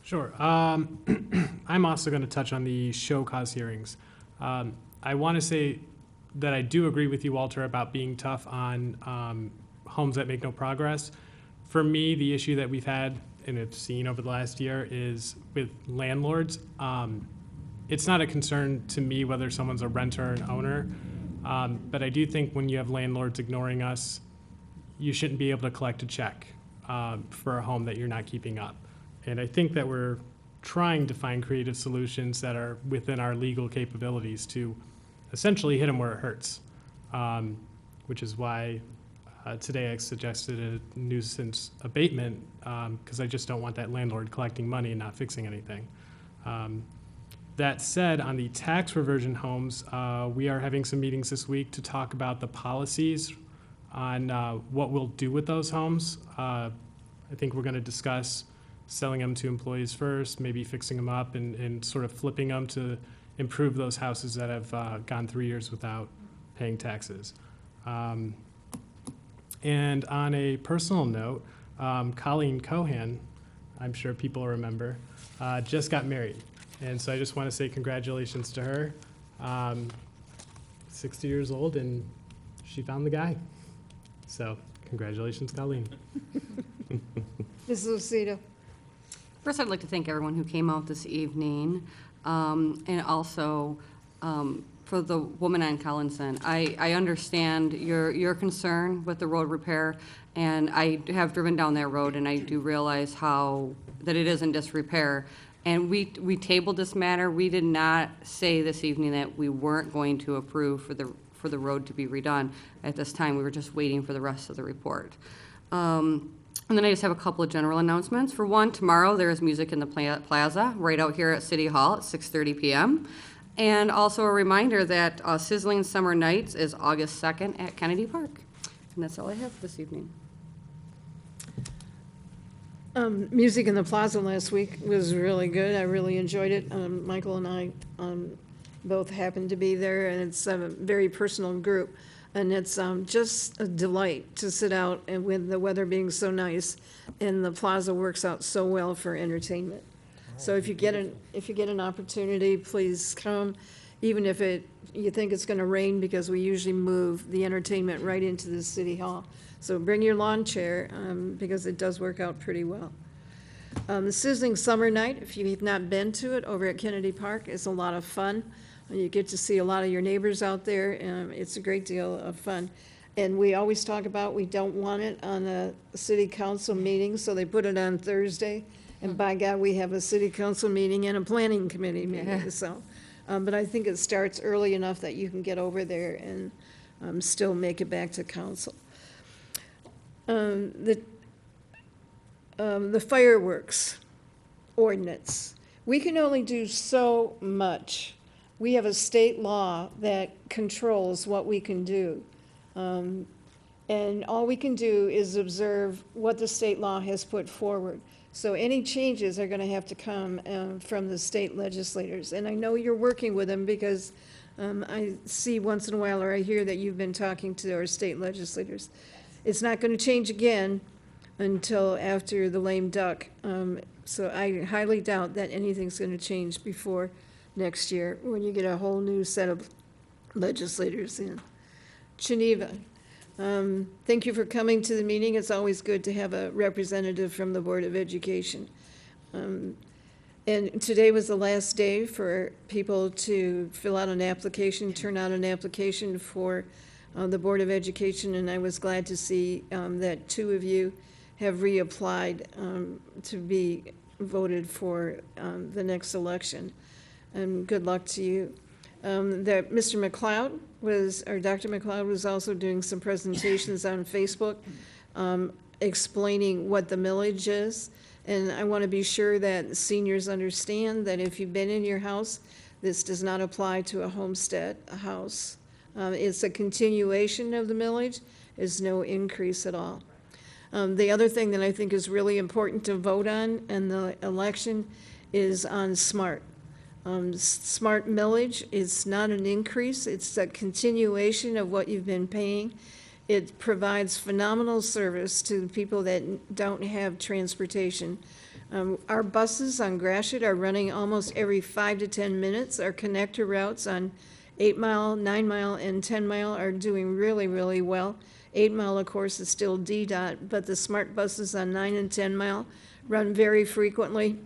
Sure. I'm also going to touch on the show cause hearings. I want to say that I do agree with you, Walter, about being tough on homes that make no progress. For me, the issue that we've had and have seen over the last year is with landlords. It's not a concern to me whether someone's a renter or an owner, but I do think when you have landlords ignoring us, you shouldn't be able to collect a check for a home that you're not keeping up. And I think that we're trying to find creative solutions that are within our legal capabilities to essentially hit them where it hurts, which is why today I suggested a nuisance abatement because I just don't want that landlord collecting money and not fixing anything. That said, on the tax reversion homes, we are having some meetings this week to talk about the policies on what we'll do with those homes. I think we're going to discuss selling them to employees first, maybe fixing them up and sort of flipping them to improve those houses that have gone 3 years without paying taxes. And on a personal note, Colleen Cohan, I'm sure people remember, just got married. And so I just want to say congratulations to her. 60 years old and she found the guy. So congratulations, Colleen. Mrs. Lucido? First, I'd like to thank everyone who came out this evening, and also for the woman on Collinson. I understand your concern with the road repair, and I have driven down that road, and I do realize that it is in disrepair. And we tabled this matter. We did not say this evening that we weren't going to approve for the road to be redone. At this time, we were just waiting for the rest of the report. And then I just have a couple of general announcements. For one, tomorrow there is music in the plaza right out here at City Hall at 6:30 p.m. And also a reminder that Sizzling Summer Nights is August 2nd at Kennedy Park. And that's all I have this evening. Music in the Plaza last week was really good. I really enjoyed it. Michael and I both happened to be there, and it's a very personal group. And it's just a delight to sit out and with the weather being so nice, and the plaza works out so well for entertainment. So if you get an opportunity, please come, even if you think it's going to rain, because we usually move the entertainment right into the city hall. So bring your lawn chair because it does work out pretty well. The Sizzling Summer Night, if you've not been to it, over at Kennedy Park, is a lot of fun. You get to see a lot of your neighbors out there, and it's a great deal of fun. And we always talk about we don't want it on a city council meeting, so they put it on Thursday, And by God, we have a city council meeting and a planning committee meeting, so. But I think it starts early enough that you can get over there and still make it back to council. The fireworks ordinance. We can only do so much. We have a state law that controls what we can do. And all we can do is observe what the state law has put forward. So any changes are gonna have to come from the state legislators. And I know you're working with them because I see once in a while, or I hear that you've been talking to our state legislators. It's not gonna change again until after the lame duck. So I highly doubt that anything's gonna change before next year when you get a whole new set of legislators in. Geneva, thank you for coming to the meeting. It's always good to have a representative from the Board of Education. And today was the last day for people to fill out an application, turn out an application for the Board of Education, and I was glad to see that 2 of you have reapplied to be voted for the next election. And good luck to you. That Mr. McLeod was, or Dr. McLeod was also doing some presentations on Facebook explaining what the millage is. And I want to be sure that seniors understand that if you've been in your house, this does not apply to a homestead house. It's a continuation of the millage, is no increase at all. The other thing that I think is really important to vote on in the election is on SMART. SMART millage is not an increase, it's a continuation of what you've been paying. It provides phenomenal service to people that don't have transportation. Our buses on Gratiot are running almost every 5 to 10 minutes. Our connector routes on 8 Mile, 9 Mile, and 10 Mile are doing really, really well. 8 Mile, of course, is still DDOT, but the SMART buses on 9 and 10 Mile run very frequently.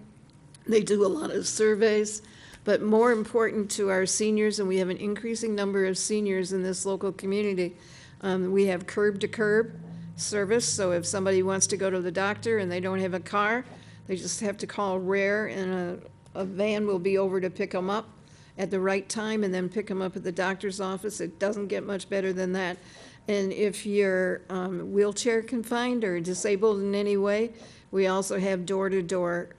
They do a lot of surveys. But more important to our seniors, and we have an increasing number of seniors in this local community, we have curb-to-curb service. So if somebody wants to go to the doctor and they don't have a car, they just have to call RARE, and a van will be over to pick them up at the right time and then pick them up at the doctor's office. It doesn't get much better than that. And if you're wheelchair confined or disabled in any way, we also have door-to-door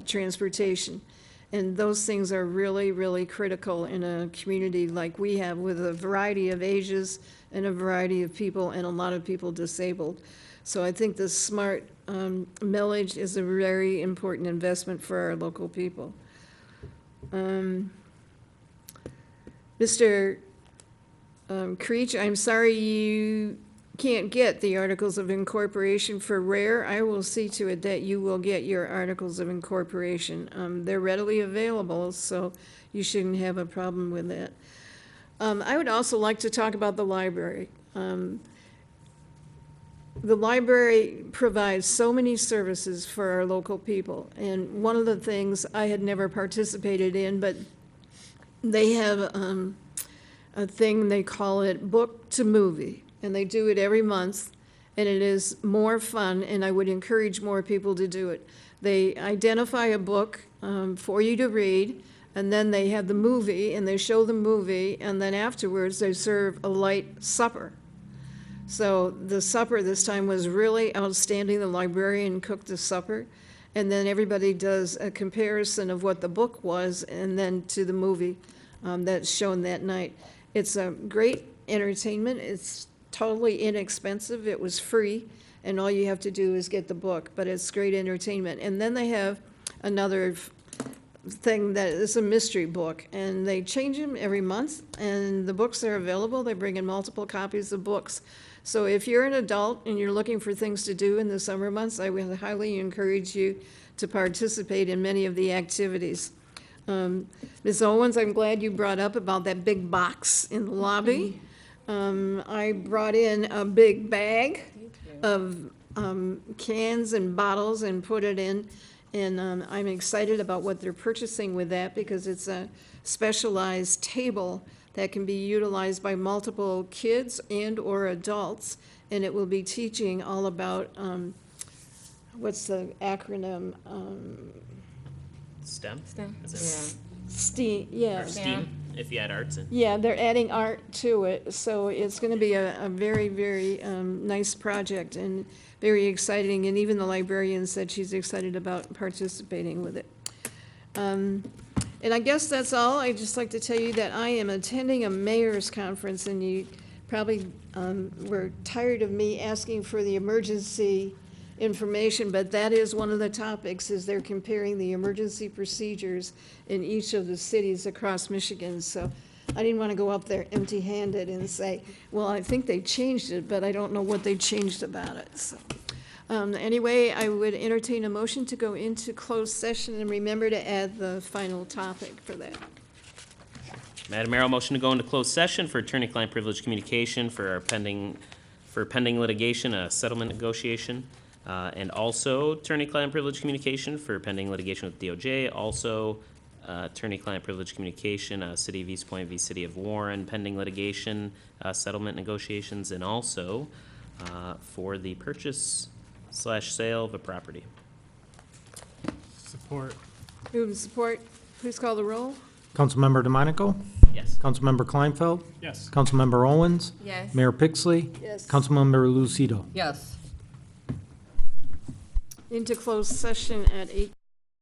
transportation. And those things are really, really critical in a community like we have, with a variety of ages and a variety of people and a lot of people disabled. So I think the SMART millage is a very important investment for our local people. Mr. Creech, I'm sorry you can't get the Articles of Incorporation for RARE. I will see to it that you will get your Articles of Incorporation. They're readily available, so you shouldn't have a problem with that. I would also like to talk about the library. The library provides so many services for our local people, and one of the things I had never participated in, but they have a thing, they call it Book to Movie. And they do it every month, and it is more fun, and I would encourage more people to do it. They identify a book for you to read, and then they have the movie, and they show the movie, and then afterwards they serve a light supper. So the supper this time was really outstanding. The librarian cooked the supper, and then everybody does a comparison of what the book was and then to the movie that's shown that night. It's a great entertainment. It's totally inexpensive. It was free, and all you have to do is get the book, but it's great entertainment. And then they have another thing that is a mystery book, and they change them every month, and the books are available. They bring in multiple copies of books. So if you're an adult and you're looking for things to do in the summer months, I would highly encourage you to participate in many of the activities. Ms. Owens, I'm glad you brought up about that big box in the lobby. I brought in a big bag of cans and bottles and put it in, and I'm excited about what they're purchasing with that, because it's a specialized table that can be utilized by multiple kids and or adults, and it will be teaching all about what's the acronym? STEM? STEM? Is it- STEAM, yeah. Or STEAM, if you add arts in. Yeah, they're adding art to it, so it's going to be a very, very nice project and very exciting, and even the librarian said she's excited about participating with it. And I guess that's all. I'd just like to tell you that I am attending a mayor's conference, and you probably were tired of me asking for the emergency information, but that is one of the topics, is they're comparing the emergency procedures in each of the cities across Michigan. So I didn't want to go up there empty-handed and say, well, I think they changed it, but I don't know what they changed about it. So, anyway, I would entertain a motion to go into closed session, and remember to add the final topic for that. Madam Mayor, I'll motion to go into closed session for attorney-client privilege communication for our pending litigation, a settlement negotiation, and also attorney-client privilege communication for pending litigation with DOJ, also attorney-client privilege communication, City of Eastpointe v. City of Warren, pending litigation, settlement negotiations, and also for the purchase/sale of a property. Support. Move and support. Please call the roll. Councilmember DeMonico? Yes. Councilmember Kleinfeld? Yes. Councilmember Owens? Yes. Mayor Pixley? Yes. Councilmember Lucido? Yes. Into closed session at 8:00.